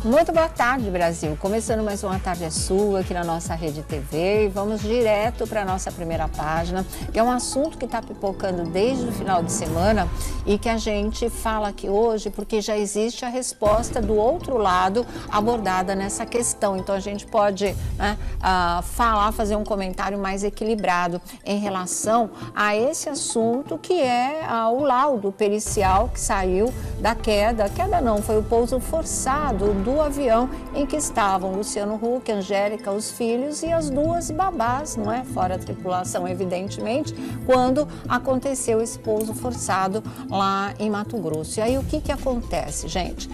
Muito boa tarde, Brasil. Começando mais uma Tarde é Sua aqui na nossa Rede TV e vamos direto para a nossa primeira página, que é um assunto que está pipocando desde o final de semana e que a gente fala aqui hoje porque já existe a resposta do outro lado abordada nessa questão. Então a gente pode fazer um comentário mais equilibrado em relação a esse assunto que é o laudo pericial que saiu da queda. Queda não, foi o pouso forçado do avião em que estavam Luciano Huck, Angélica, os filhos e as duas babás, não é? Fora a tripulação, evidentemente, quando aconteceu esse pouso forçado lá em Mato Grosso. E aí o que acontece, gente?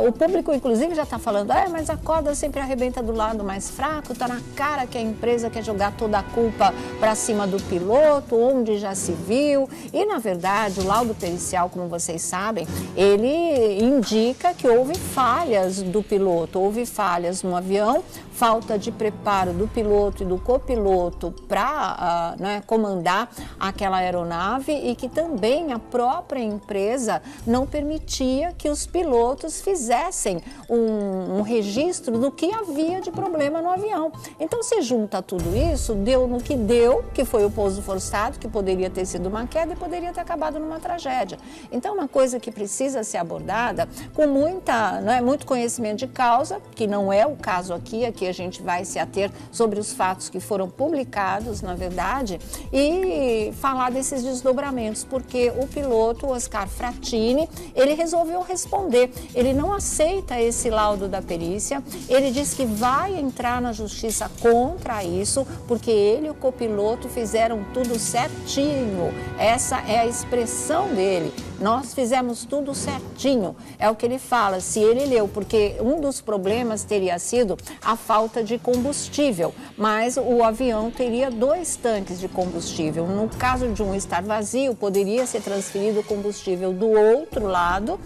O público, inclusive, já está falando, mas a corda sempre arrebenta do lado mais fraco, está na cara que a empresa quer jogar toda a culpa para cima do piloto, onde já se viu. E, na verdade, o laudo pericial, como vocês sabem, ele indica que houve falhas do piloto, houve falhas no avião, falta de preparo do piloto e do copiloto para comandar aquela aeronave e que também a própria empresa não permitia que os pilotos fizessem um registro do que havia de problema no avião. Então, se junta tudo isso, deu no que deu, que foi o pouso forçado, que poderia ter sido uma queda e poderia ter acabado numa tragédia. Então, uma coisa que precisa ser abordada com muito conhecimento de causa, que não é o caso aqui a gente vai se ater sobre os fatos que foram publicados, na verdade, e falar desses desdobramentos, porque o piloto Oscar Frattini, ele resolveu responder, ele não aceita esse laudo da perícia, ele diz que vai entrar na justiça contra isso, porque ele e o copiloto fizeram tudo certinho, essa é a expressão dele. Nós fizemos tudo certinho, é o que ele fala, se ele leu, porque um dos problemas teria sido a falta de combustível, mas o avião teria 2 tanques de combustível. No caso de um estar vazio, poderia ser transferido o combustível do outro lado,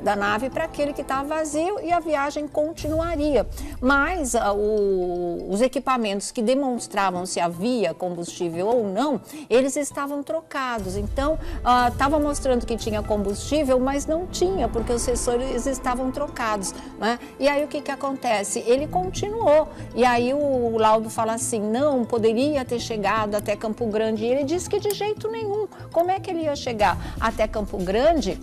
da nave para aquele que estava vazio e a viagem continuaria. Mas os equipamentos que demonstravam se havia combustível ou não, eles estavam trocados. Então, estava mostrando que tinha combustível, mas não tinha, porque os sensores estavam trocados, E aí o que acontece? Ele continuou, e aí o laudo fala assim, não, poderia ter chegado até Campo Grande, e ele disse que de jeito nenhum. Como é que ele ia chegar até Campo Grande?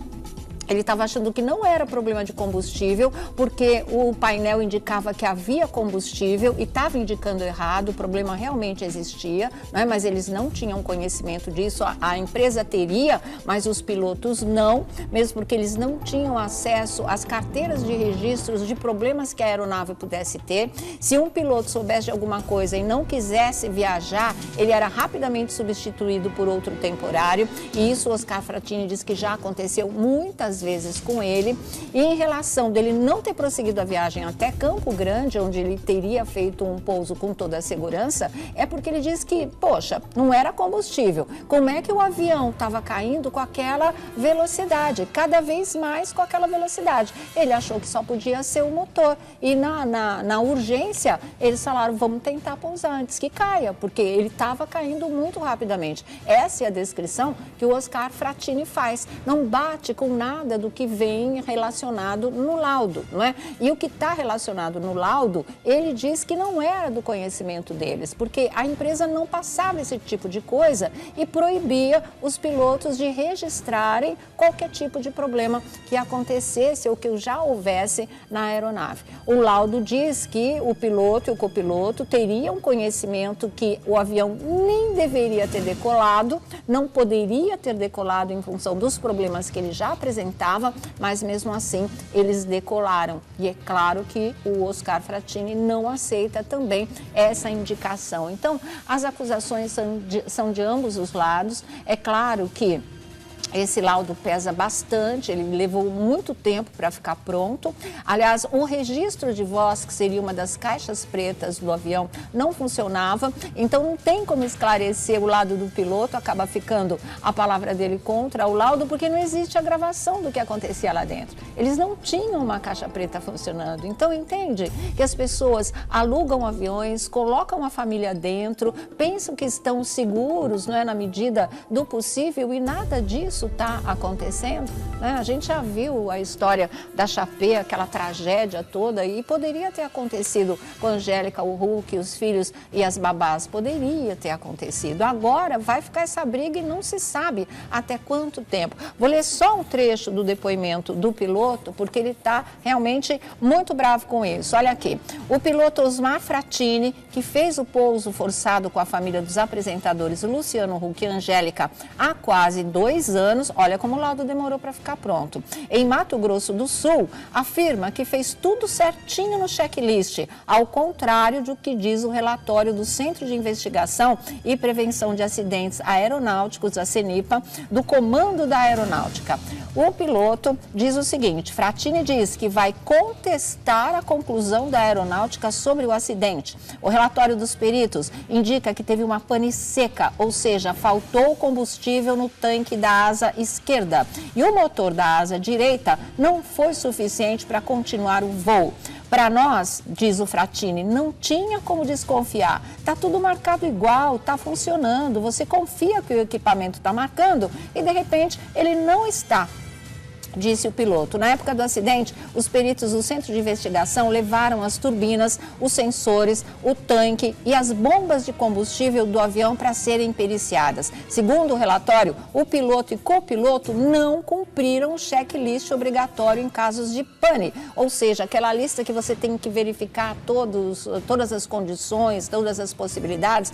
Ele estava achando que não era problema de combustível, porque o painel indicava que havia combustível e estava indicando errado, o problema realmente existia, mas eles não tinham conhecimento disso, a empresa teria, mas os pilotos não, mesmo porque eles não tinham acesso às carteiras de registros de problemas que a aeronave pudesse ter. Se um piloto soubesse de alguma coisa e não quisesse viajar, ele era rapidamente substituído por outro temporário, e isso o Oscar Frattini diz que já aconteceu muitas vezes com ele. E em relação dele não ter prosseguido a viagem até Campo Grande, onde ele teria feito um pouso com toda a segurança, é porque ele diz que, poxa, não era combustível. Como é que o avião estava caindo com aquela velocidade, cada vez mais com aquela velocidade? Ele achou que só podia ser o motor. E na urgência, eles falaram, vamos tentar pousar antes que caia, porque ele estava caindo muito rapidamente. Essa é a descrição que o Oscar Frattini faz. Não bate com nada do que vem relacionado no laudo, não é? E o que está relacionado no laudo, ele diz que não era do conhecimento deles, porque a empresa não passava esse tipo de coisa e proibia os pilotos de registrarem qualquer tipo de problema que acontecesse ou que já houvesse na aeronave. O laudo diz que o piloto e o copiloto teriam conhecimento que o avião nem deveria ter decolado, não poderia ter decolado em função dos problemas que ele já apresentava, mas mesmo assim eles decolaram. E é claro que o Oscar Frattini não aceita também essa indicação. Então, as acusações são de ambos os lados. É claro que esse laudo pesa bastante, ele levou muito tempo para ficar pronto. Aliás, o registro de voz, que seria uma das caixas pretas do avião, não funcionava. Então, não tem como esclarecer o lado do piloto, acaba ficando a palavra dele contra o laudo, porque não existe a gravação do que acontecia lá dentro. Eles não tinham uma caixa preta funcionando. Então, entende que as pessoas alugam aviões, colocam a família dentro, pensam que estão seguros, não é, na medida do possível, e nada disso isso está acontecendo, né? A gente já viu a história da Chapé, aquela tragédia toda, e poderia ter acontecido com a Angélica, o Hulk, os filhos e as babás, poderia ter acontecido. Agora vai ficar essa briga e não se sabe até quanto tempo. Vou ler só um trecho do depoimento do piloto, porque ele está realmente muito bravo com isso. Olha aqui, o piloto Osmar Fratini, que fez o pouso forçado com a família dos apresentadores Luciano Huck e Angélica há quase 2 anos, olha como o laudo demorou para ficar pronto, em Mato Grosso do Sul, afirma que fez tudo certinho no checklist, ao contrário do que diz o relatório do Centro de Investigação e Prevenção de Acidentes Aeronáuticos, a CENIPA, do Comando da Aeronáutica. O piloto diz o seguinte: Fratini diz que vai contestar a conclusão da aeronáutica sobre o acidente. O relatório dos peritos indica que teve uma pane seca, ou seja, faltou combustível no tanque da asa esquerda. E o motor da asa direita não foi suficiente para continuar o voo. Para nós, diz o Fratini, não tinha como desconfiar. Está tudo marcado igual, está funcionando. Você confia que o equipamento está marcando e, de repente, ele não está. Disse o piloto. Na época do acidente, os peritos do Centro de Investigação levaram as turbinas, os sensores, o tanque e as bombas de combustível do avião para serem periciadas. Segundo o relatório, o piloto e copiloto não cumpriram o checklist obrigatório em casos de pane, ou seja, aquela lista que você tem que verificar todas as condições, todas as possibilidades.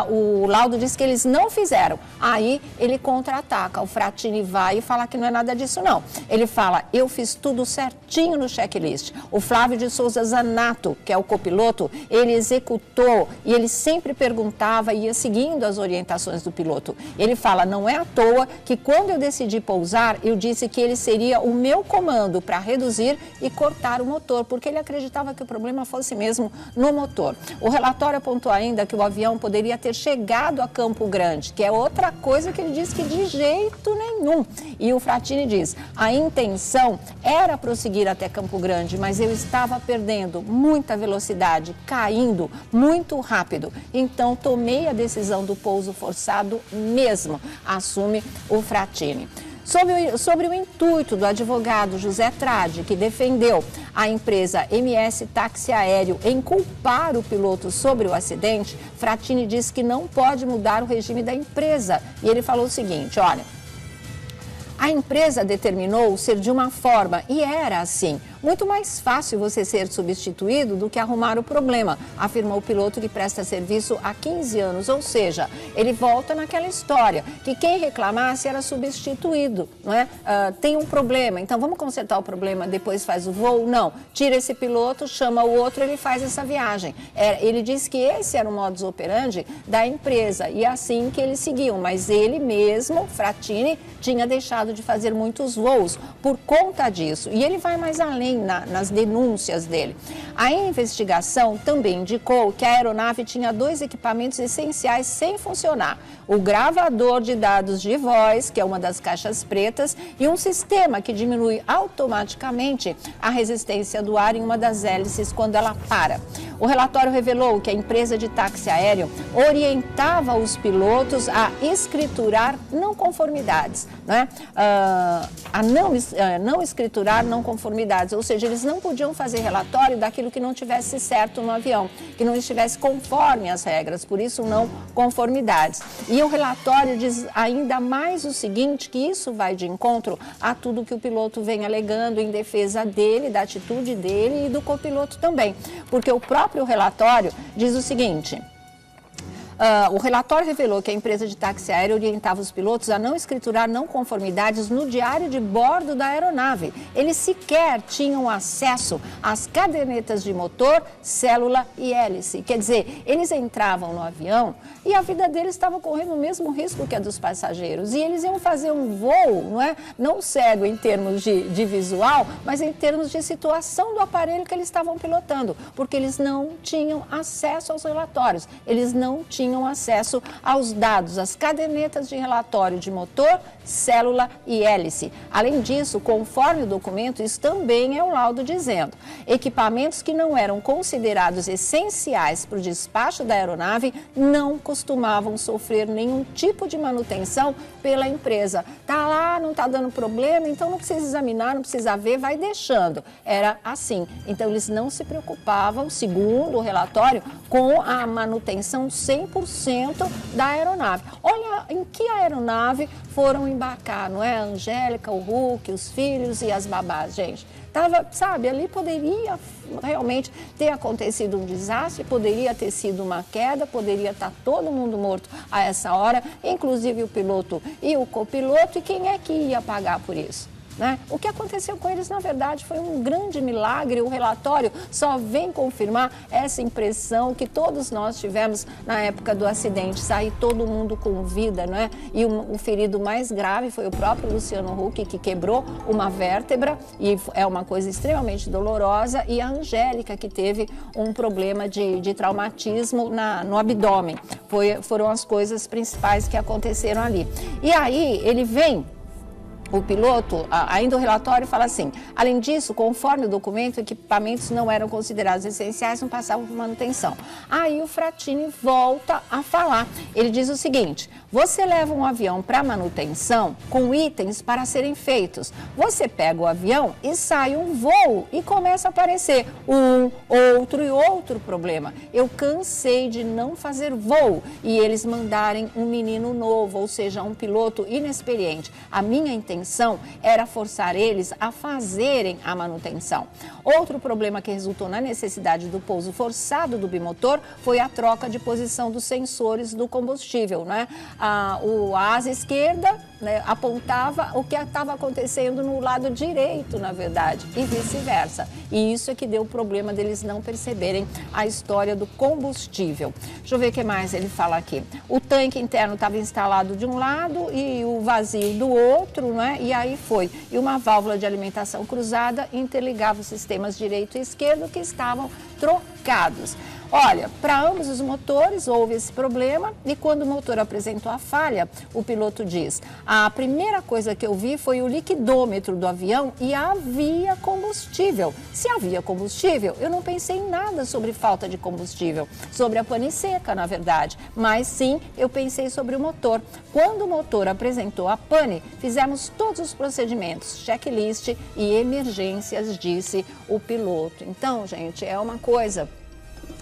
O laudo diz que eles não fizeram. Aí ele contra-ataca. O Fratini vai e fala que não é nada disso, não. Ele fala, eu fiz tudo certinho no checklist. O Flávio de Souza Zanato, que é o copiloto, ele executou e ele sempre perguntava e ia seguindo as orientações do piloto. Ele fala, não é à toa que quando eu decidi pousar, eu disse que ele seria o meu comando para reduzir e cortar o motor, porque ele acreditava que o problema fosse mesmo no motor. O relatório apontou ainda que o avião poderia ter chegado a Campo Grande, que é outra coisa que ele disse que de jeito nenhum. E o Fratini diz, a intenção era prosseguir até Campo Grande, mas eu estava perdendo muita velocidade, caindo muito rápido. Então, tomei a decisão do pouso forçado mesmo, assume o Fratini. Sobre o intuito do advogado José Tradi, que defendeu a empresa MS Táxi Aéreo em culpar o piloto sobre o acidente, Fratini disse que não pode mudar o regime da empresa. E ele falou o seguinte, olha, a empresa determinou ser de uma forma e era assim. Muito mais fácil você ser substituído do que arrumar o problema, afirmou o piloto que presta serviço há 15 anos. Ou seja, ele volta naquela história, que quem reclamasse era substituído, não é? Tem um problema, então vamos consertar o problema, depois faz o voo? Não, tira esse piloto, chama o outro, ele faz essa viagem. Ele disse que esse era o modus operandi da empresa e é assim que eles seguiam, mas ele mesmo, Fratini, tinha deixado de fazer muitos voos por conta disso. E ele vai mais além nas denúncias dele. A investigação também indicou que a aeronave tinha 2 equipamentos essenciais sem funcionar. O gravador de dados de voz, que é uma das caixas pretas, e um sistema que diminui automaticamente a resistência do ar em uma das hélices quando ela para. O relatório revelou que a empresa de táxi aéreo orientava os pilotos a escriturar não conformidades, né? A não escriturar não conformidades, ou seja, eles não podiam fazer relatório daquilo que não tivesse certo no avião, que não estivesse conforme as regras, por isso não conformidades. E o relatório diz ainda mais o seguinte, que isso vai de encontro a tudo que o piloto vem alegando em defesa dele, da atitude dele e do copiloto também, porque o próprio relatório diz o seguinte... O relatório revelou que a empresa de táxi aéreo orientava os pilotos a não escriturar não conformidades no diário de bordo da aeronave. Eles sequer tinham acesso às cadernetas de motor, célula e hélice. Quer dizer, eles entravam no avião e a vida deles estava correndo o mesmo risco que a dos passageiros. E eles iam fazer um voo, não é? Não cego em termos de visual, mas em termos de situação do aparelho que eles estavam pilotando, porque eles não tinham acesso aos relatórios, eles não tinham tinham acesso aos dados, as cadernetas de relatório de motor, célula e hélice. Além disso, conforme o documento, isso também é o laudo dizendo: equipamentos que não eram considerados essenciais para o despacho da aeronave não costumavam sofrer nenhum tipo de manutenção pela empresa. Tá lá, não tá dando problema, então não precisa examinar, não precisa ver, vai deixando. Era assim. Então eles não se preocupavam, segundo o relatório, com a manutenção 100% da aeronave. Olha em que aeronave foram embarcar, não é? A Angélica, o Hulk, os filhos e as babás, gente. Tava, sabe, ali poderia realmente ter acontecido um desastre, poderia ter sido uma queda, poderia estar todo mundo morto a essa hora, inclusive o piloto e o copiloto, e quem é que ia pagar por isso? Né? O que aconteceu com eles, na verdade, foi um grande milagre. O relatório só vem confirmar essa impressão que todos nós tivemos na época do acidente, sair todo mundo com vida, né? E o ferido mais grave foi o próprio Luciano Huck, que quebrou uma vértebra, e é uma coisa extremamente dolorosa, e a Angélica, que teve um problema de traumatismo no abdômen. Foram as coisas principais que aconteceram ali. E aí ele vem... O piloto, ainda o relatório fala assim: além disso, conforme o documento, equipamentos não eram considerados essenciais, não passavam por manutenção. Aí o Frattini volta a falar. Ele diz o seguinte: você leva um avião para manutenção com itens para serem feitos. Você pega o avião e sai um voo e começa a aparecer outro e outro problema. Eu cansei de não fazer voo e eles mandarem um menino novo, ou seja, um piloto inexperiente. A minha intenção era forçar eles a fazerem a manutenção. Outro problema que resultou na necessidade do pouso forçado do bimotor foi a troca de posição dos sensores do combustível, né? A asa esquerda, né, apontava o que estava acontecendo no lado direito, na verdade, e vice-versa. E isso é que deu o problema deles não perceberem a história do combustível. Deixa eu ver o que mais ele fala aqui. O tanque interno estava instalado de um lado e o vazio do outro, né? E aí foi. E uma válvula de alimentação cruzada interligava os sistemas direito e esquerdo que estavam trocados. Olha, para ambos os motores houve esse problema e quando o motor apresentou a falha, o piloto diz: a primeira coisa que eu vi foi o liquidômetro do avião e havia combustível. Se havia combustível, eu não pensei em nada sobre falta de combustível, sobre a pane seca, na verdade, mas sim, eu pensei sobre o motor. Quando o motor apresentou a pane, fizemos todos os procedimentos, checklist e emergências, disse o piloto. Então, gente, é uma coisa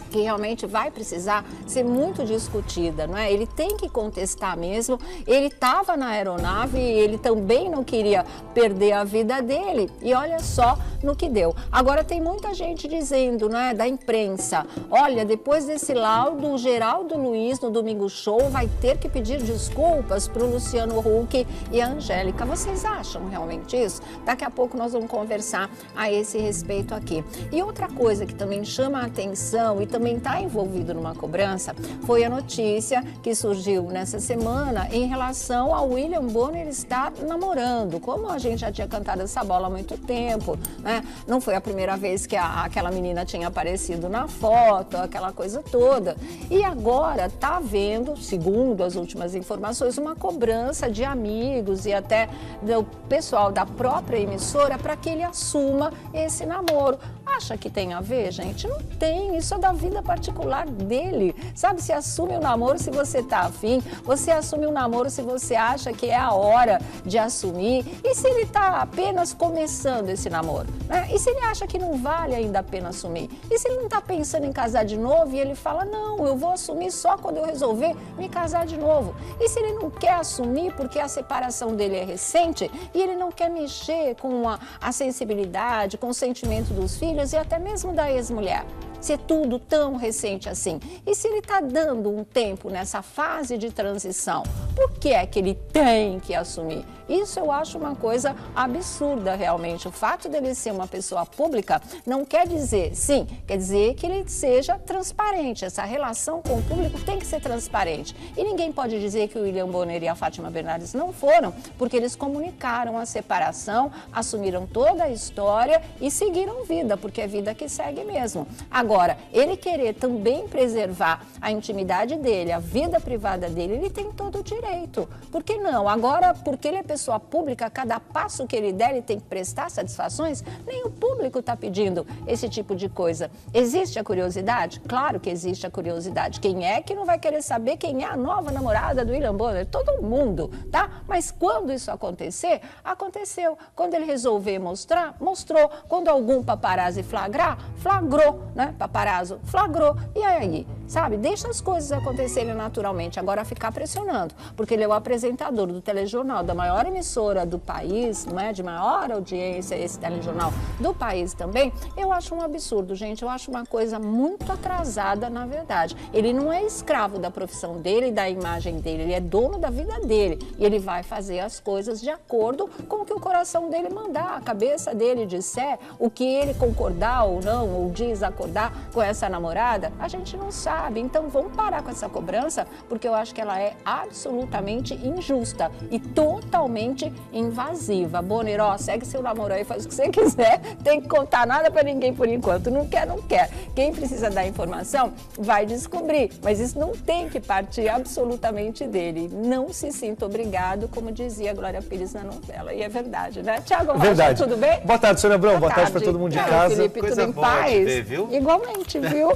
que realmente vai precisar ser muito discutida, não é? Ele tem que contestar mesmo, ele estava na aeronave e ele também não queria perder a vida dele e olha só no que deu. Agora tem muita gente dizendo, né, da imprensa, olha, depois desse laudo, o Geraldo Luiz no Domingo Show vai ter que pedir desculpas para o Luciano Huck e a Angélica. Vocês acham realmente isso? Daqui a pouco nós vamos conversar a esse respeito aqui. E outra coisa que também chama a atenção e também está envolvido numa cobrança foi a notícia que surgiu nessa semana em relação ao William Bonner estar namorando. Como a gente já tinha cantado essa bola há muito tempo, né? Não foi a primeira vez que aquela menina tinha aparecido na foto, aquela coisa toda. E agora está havendo, segundo as últimas informações, uma cobrança de amigos e até do pessoal da própria emissora para que ele assuma esse namoro. Acha que tem a ver, gente? Não tem, isso é da vida particular dele. Sabe, se assume o namoro se você tá afim, você assume o namoro se você acha que é a hora de assumir. E se ele tá apenas começando esse namoro, né? E se ele acha que não vale ainda a pena assumir? E se ele não tá pensando em casar de novo e ele fala, não, eu vou assumir só quando eu resolver me casar de novo? E se ele não quer assumir porque a separação dele é recente e ele não quer mexer com a sensibilidade, com o sentimento dos filhos e até mesmo da ex-mulher? Se é tudo tão recente assim. E se ele está dando um tempo nessa fase de transição? por que é que ele tem que assumir? Isso eu acho uma coisa absurda, realmente. O fato dele ser uma pessoa pública não quer dizer, sim, quer dizer que ele seja transparente. Essa relação com o público tem que ser transparente. E ninguém pode dizer que o William Bonner e a Fátima Bernardes não foram, porque eles comunicaram a separação, assumiram toda a história e seguiram vida, porque é vida que segue mesmo. Agora, ele querer também preservar a intimidade dele, a vida privada dele, ele tem todo o direito. Por que não? Agora, porque ele é pessoa pública, cada passo que ele der, ele tem que prestar satisfações, nem o público está pedindo esse tipo de coisa. Existe a curiosidade? Claro que existe a curiosidade. Quem é que não vai querer saber quem é a nova namorada do William Bonner? Todo mundo, tá? Mas quando isso acontecer, aconteceu. Quando ele resolver mostrar, mostrou. Quando algum paparazzi flagrar, flagrou, né? Paparazzo flagrou. E aí, sabe? Deixa as coisas acontecerem naturalmente. Agora ficar pressionando, porque ele é o apresentador do telejornal da maior emissora do país, não é? De maior audiência, esse telejornal do país também. Eu acho um absurdo, gente. Eu acho uma coisa muito atrasada, na verdade. Ele não é escravo da profissão dele e da imagem dele. Ele é dono da vida dele. E ele vai fazer as coisas de acordo com o que o coração dele mandar, a cabeça dele disser, o que ele concordar ou não, ou desacordar com essa namorada, a gente não sabe. Então vamos parar com essa cobrança, porque eu acho que ela é absolutamente injusta e totalmente invasiva. Bonner, ó, segue seu namoro aí, faz o que você quiser, tem que contar nada pra ninguém por enquanto. Não quer, não quer. Quem precisa da informação vai descobrir, mas isso não tem que partir absolutamente dele. Não se sinta obrigado, como dizia a Glória Pires na novela. E é verdade, né? Tiago Rocha, tudo bem? Boa tarde, Sônia Abrão. Boa tarde para todo mundo de casa. Felipe, tudo em paz? Ver, viu? Igualmente, viu?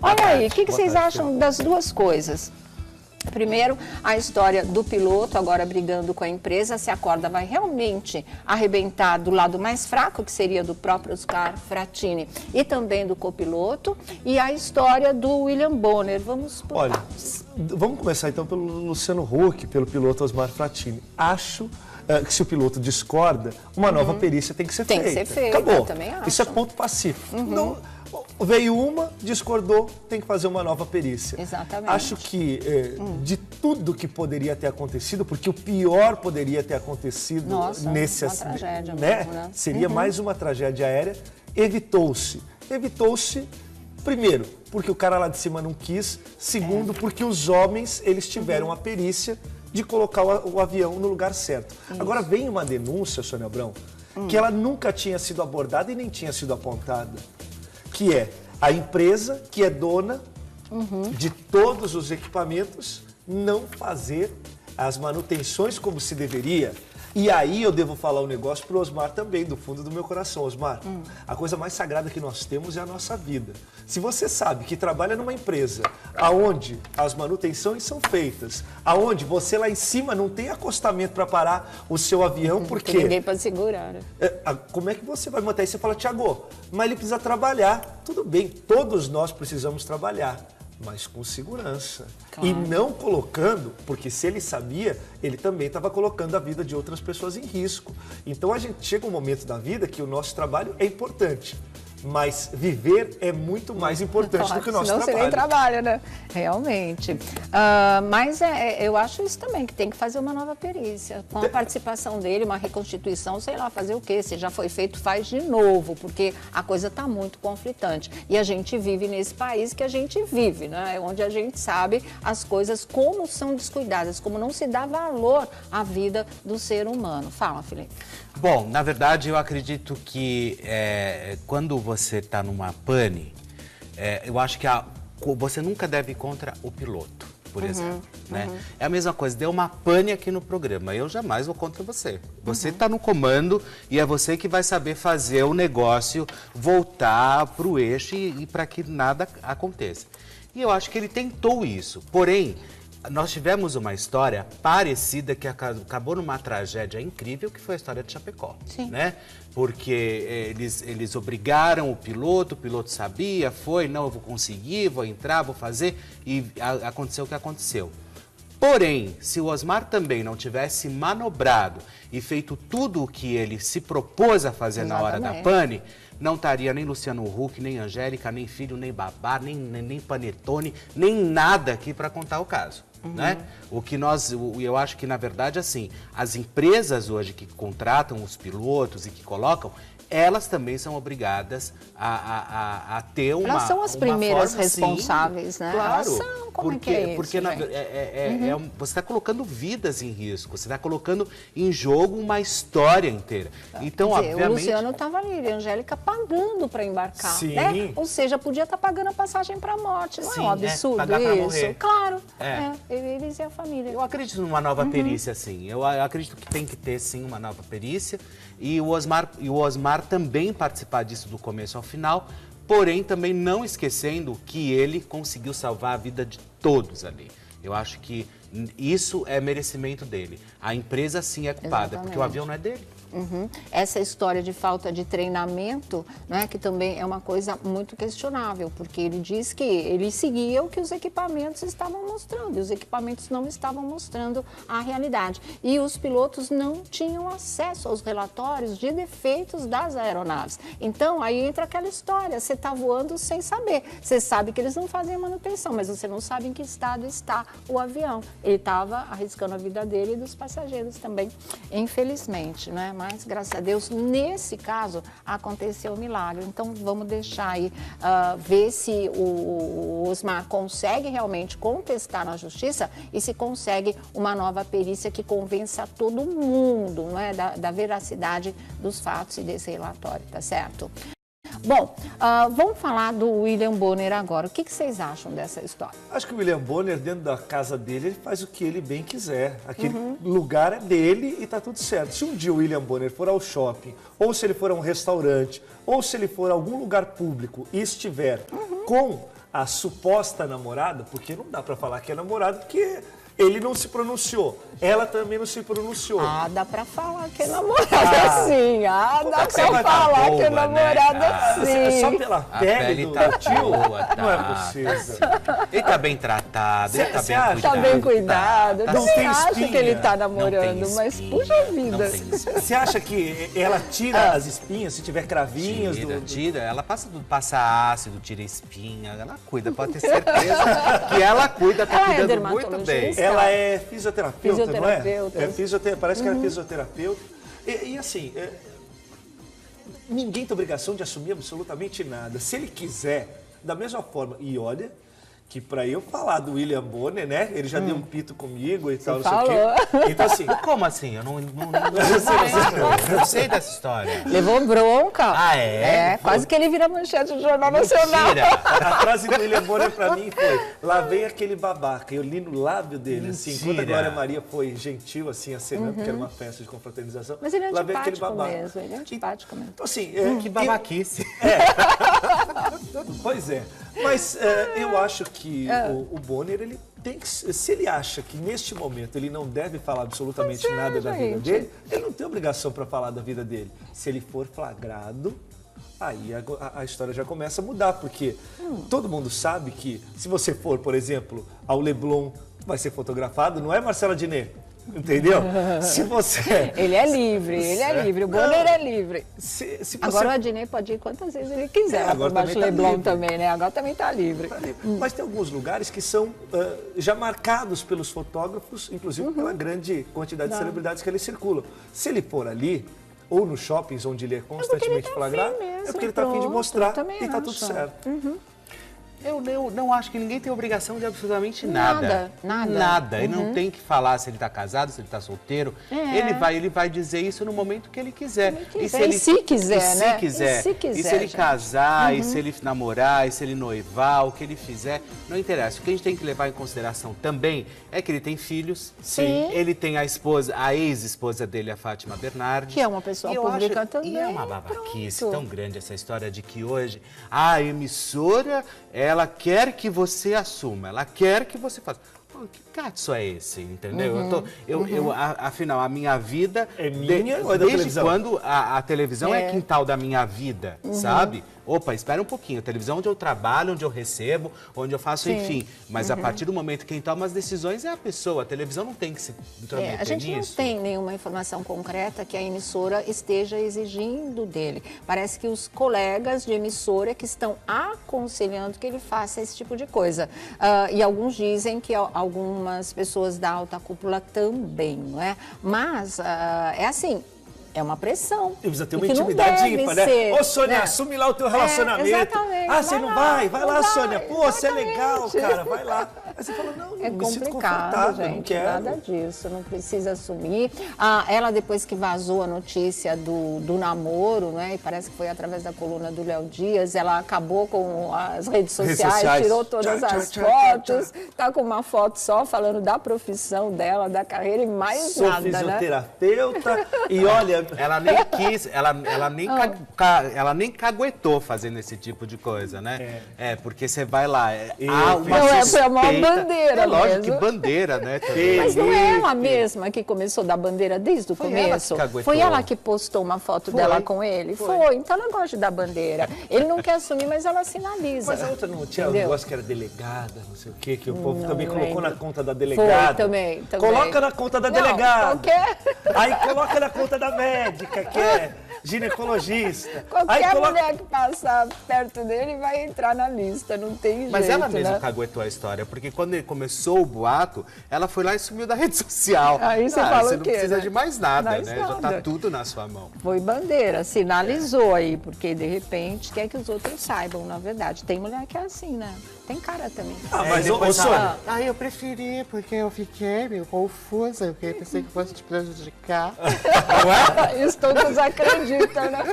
Olha aí, o que vocês acham das duas coisas? Primeiro, a história do piloto agora brigando com a empresa, se a corda vai realmente arrebentar do lado mais fraco, que seria do próprio Oscar Frattini e também do copiloto, e a história do William Bonner. Vamos por partes. Vamos começar então pelo Luciano Huck, pelo piloto Osmar Frattini. Acho que se o piloto discorda, uma nova perícia tem que ser feita. Tem que ser feita, acabou. Eu também acho. Isso é ponto pacífico. Não, veio uma, discordou, tem que fazer uma nova perícia. Exatamente. Acho que de tudo que poderia ter acontecido, porque o pior poderia ter acontecido nesse uma tragédia né? mesmo, né? Seria mais uma tragédia aérea. Evitou-se. Evitou-se, primeiro, porque o cara lá de cima não quis. Segundo, porque os homens, eles tiveram a perícia de colocar o avião no lugar certo. Isso. Agora vem uma denúncia, Sônia Abrão, que ela nunca tinha sido abordada e nem tinha sido apontada, que é a empresa que é dona de todos os equipamentos não fazer as manutenções como se deveria. E aí eu devo falar um negócio para o Osmar também, do fundo do meu coração. Osmar, a coisa mais sagrada que nós temos é a nossa vida. Se você sabe que trabalha numa empresa aonde as manutenções são feitas, aonde você lá em cima não tem acostamento para parar o seu avião, porque ninguém pode segurar, né? Como é que você vai manter? Aí você fala, Tiago, mas ele precisa trabalhar. Tudo bem, todos nós precisamos trabalhar, mas com segurança. Claro. E não colocando, porque se ele sabia, ele também estava colocando a vida de outras pessoas em risco. Então a gente chega um momento da vida que o nosso trabalho é importante, mas viver é muito mais importante do que o nosso trabalho. Senão você nem trabalha, né? Realmente. Mas eu acho isso também, que tem que fazer uma nova perícia. Com a participação dele, uma reconstituição, sei lá, fazer o quê? Se já foi feito, faz de novo, porque a coisa está muito conflitante. E a gente vive nesse país que a gente vive, né? Onde a gente sabe as coisas como são descuidadas, como não se dá valor à vida do ser humano. Fala, Felipe. Bom, na verdade, eu acredito que quando você está numa pane, eu acho que você nunca deve ir contra o piloto, por exemplo. Né? É a mesma coisa, deu uma pane aqui no programa, eu jamais vou contra você. Você está no comando e é você que vai saber fazer o negócio voltar para o eixo e para que nada aconteça. E eu acho que ele tentou isso, porém, nós tivemos uma história parecida que acabou numa tragédia incrível, que foi a história de Chapecó. Sim. Né? Porque eles obrigaram o piloto sabia, não, eu vou conseguir, vou entrar, vou fazer, e aconteceu o que aconteceu. Porém, se o Osmar também não tivesse manobrado e feito tudo o que ele se propôs a fazer na hora da pane, não estaria nem Luciano Huck, nem Angélica, nem filho, nem babá, nem panetone, nem nada aqui para contar o caso. Né? Eu acho que, na verdade, assim, as empresas hoje que contratam os pilotos e que colocam, elas também são obrigadas a ter uma Elas são as primeiras responsáveis, né? Claro, Elas são, como porque, é que é isso, porque você está colocando vidas em risco, você está colocando em jogo uma história inteira. Então, quer dizer, obviamente... o Luciano estava ali, a Angélica pagando para embarcar, Sim. né? Ou seja, podia estar pagando a passagem para a morte. Não Sim, é um absurdo pagar pra isso? morrer. Claro, É. eles e a família. Eu acredito numa nova perícia, sim. Eu acredito que tem que ter, sim, uma nova perícia. E o Osmar também participar disso do começo ao final, porém também não esquecendo que ele conseguiu salvar a vida de todos ali. Eu acho que isso é merecimento dele. A empresa, sim, é culpada, Exatamente. porque o avião não é dele. Essa história de falta de treinamento, né, que também é uma coisa muito questionável, porque ele diz que ele seguia o que os equipamentos estavam mostrando, e os equipamentos não estavam mostrando a realidade. E os pilotos não tinham acesso aos relatórios de defeitos das aeronaves. Então, aí entra aquela história, você está voando sem saber. Você sabe que eles não fazem manutenção, mas você não sabe em que estado está o avião. Ele estava arriscando a vida dele e dos passageiros também, infelizmente, né? Mas, graças a Deus, nesse caso, aconteceu um milagre. Então, vamos deixar aí, ver se o Osmar consegue realmente contestar na justiça e se consegue uma nova perícia que convença todo mundo, não é, da veracidade dos fatos e desse relatório, tá certo? Bom, vamos falar do William Bonner agora. O que vocês acham dessa história? Acho que o William Bonner, dentro da casa dele, ele faz o que ele bem quiser. Aquele lugar é dele e tá tudo certo. Se um dia o William Bonner for ao shopping, ou se ele for a um restaurante, ou se ele for a algum lugar público e estiver com a suposta namorada, porque não dá pra falar que é namorada, porque ele não se pronunciou. Ela também não se pronunciou. Dá pra falar que é namorada sim. Dá pra falar que é namorada sim. É só pela pele do tio? Boa, tá, não é possível. Ele tá bem tratado, ele tá Cê bem acha? cuidado. Tá bem cuidado. Não Você tem acha espinha. que ele tá Não namorando, tem mas espinha, puxa vida. não tem espinha. Você acha que ela tira as espinhas, se tiver cravinhos? Tira, ela passa ácido, tira espinha, ela cuida, pode ter certeza que ela cuida, tá Ela é cuidando muito bem. dermatologista. Ela é fisioterapeuta, não é? Fisioterapeuta. Parece que ela é fisioterapeuta. E assim, ninguém tem obrigação de assumir absolutamente nada. Se ele quiser, da mesma forma, e olha, que pra eu falar do William Bonner, né? Ele já deu um pito comigo e tal, não sei o quê. Então assim... Como assim? Eu não sei dessa história. Levou bronca. Ah, é? Quase que ele vira manchete do Jornal Nacional. Mentira. A frase do William Bonner pra mim foi: lá vem aquele babaca. Eu li no lábio dele, assim, quando a Glória Maria foi gentil, assim, acenando, porque era uma festa de confraternização. Mas ele é lá vem aquele antipático babaca. mesmo, ele é antipático mesmo. Então assim... Que babaquice. Pois é. Mas eu acho que o Bonner, ele tem que... Se ele acha que neste momento ele não deve falar absolutamente nada da vida dele, ele não tem obrigação para falar da vida dele. Se ele for flagrado, aí a história já começa a mudar, porque todo mundo sabe que se você for, por exemplo, ao Leblon, vai ser fotografado, não é, Marcela Diné? Entendeu? Se você... Ele é livre, o Bonner é livre. Se você... Agora o Adnei pode ir quantas vezes ele quiser, lá agora por baixo do também tá Leblon livre. também, né? Agora também tá livre. Mas tem alguns lugares que são já marcados pelos fotógrafos, inclusive pela grande quantidade de celebridades que ali circulam. Se ele for ali, ou nos shoppings onde ele é constantemente flagrado, é porque ele está a fim de mostrar e está tudo certo. Eu não acho que ninguém tem obrigação de absolutamente nada. Nada. Ele não tem que falar se ele está casado, se ele está solteiro. Ele vai dizer isso no momento que ele quiser. E se quiser, né? E se ele casar, e se ele namorar, e se ele noivar, o que ele fizer, não interessa. O que a gente tem que levar em consideração também é que ele tem filhos. Sim. Ele tem a esposa, a ex-esposa dele, a Fátima Bernardes. Que é uma pessoa pública também. E é uma babaquice tão grande essa história de que hoje a emissora... Ela quer que você assuma, ela quer que você faça. Pô, que caso é esse, entendeu? Afinal, a minha vida... É minha ou é da desde televisão? quando a televisão é quintal da minha vida, sabe? Opa, espera um pouquinho, a televisão onde eu trabalho, onde eu recebo, onde eu faço, enfim. Mas a partir do momento que quem toma as decisões é a pessoa, a televisão não tem que se intrometer nisso. A gente não tem nenhuma informação concreta que a emissora esteja exigindo dele. Parece que os colegas de emissora que estão aconselhando que ele faça esse tipo de coisa. E alguns dizem que algumas pessoas da alta cúpula também, não é? Mas é assim... É uma pressão. E precisa ter uma intimidade ímpar, né? Ô, Sônia, né? assume lá o teu relacionamento. Exatamente. Ah, você não vai? Vai lá, Sônia. Pô, você é legal, exatamente. cara, vai lá. Aí você fala, não, É me sinto complicado, confortável, gente, não quero. nada disso, não precisa assumir. Ela, depois que vazou a notícia do namoro, né, e parece que foi através da coluna do Léo Dias, ela acabou com as redes sociais, tirou todas as fotos, tá com uma foto só falando da profissão dela, da carreira e mais Sou nada, né? fisioterapeuta e olha... Ela nem quis, ela nem caguetou fazendo esse tipo de coisa, né? Porque você vai lá, há uma Não, suspeita. foi uma bandeira lógico mesmo. que bandeira, né? Mas não é ela mesma que começou da bandeira desde o Foi ela começo? que caguetou. Foi ela que postou uma foto Foi. dela com ele? Foi. Então ela gosta da bandeira. Ele não quer assumir, mas ela sinaliza. Mas a outra não tinha um Entendeu? negócio que era delegada, não sei o quê, que o povo também Não colocou lembro. na conta da delegada. Foi, também. Coloca na conta da Não, delegada. qualquer- Aí coloca na conta da médica, que é ginecologista. Aí Qualquer coloca... mulher que passar perto dele vai entrar na lista, não tem jeito, Mas ela mesma né? caguetou a história, porque quando ele começou o boato, ela foi lá e sumiu da rede social. Aí você fala você o não quê, precisa né? de mais nada, Mais né? Já tá nada. tudo na sua mão. Foi bandeira, sinalizou aí, porque de repente quer que os outros saibam, na verdade. Tem mulher que é assim, né? Tem cara também. Ah, mas, ô, depois Sônia, eu preferi, porque eu fiquei meio confusa, eu pensei que fosse te prejudicar. Isso todos acreditam, né?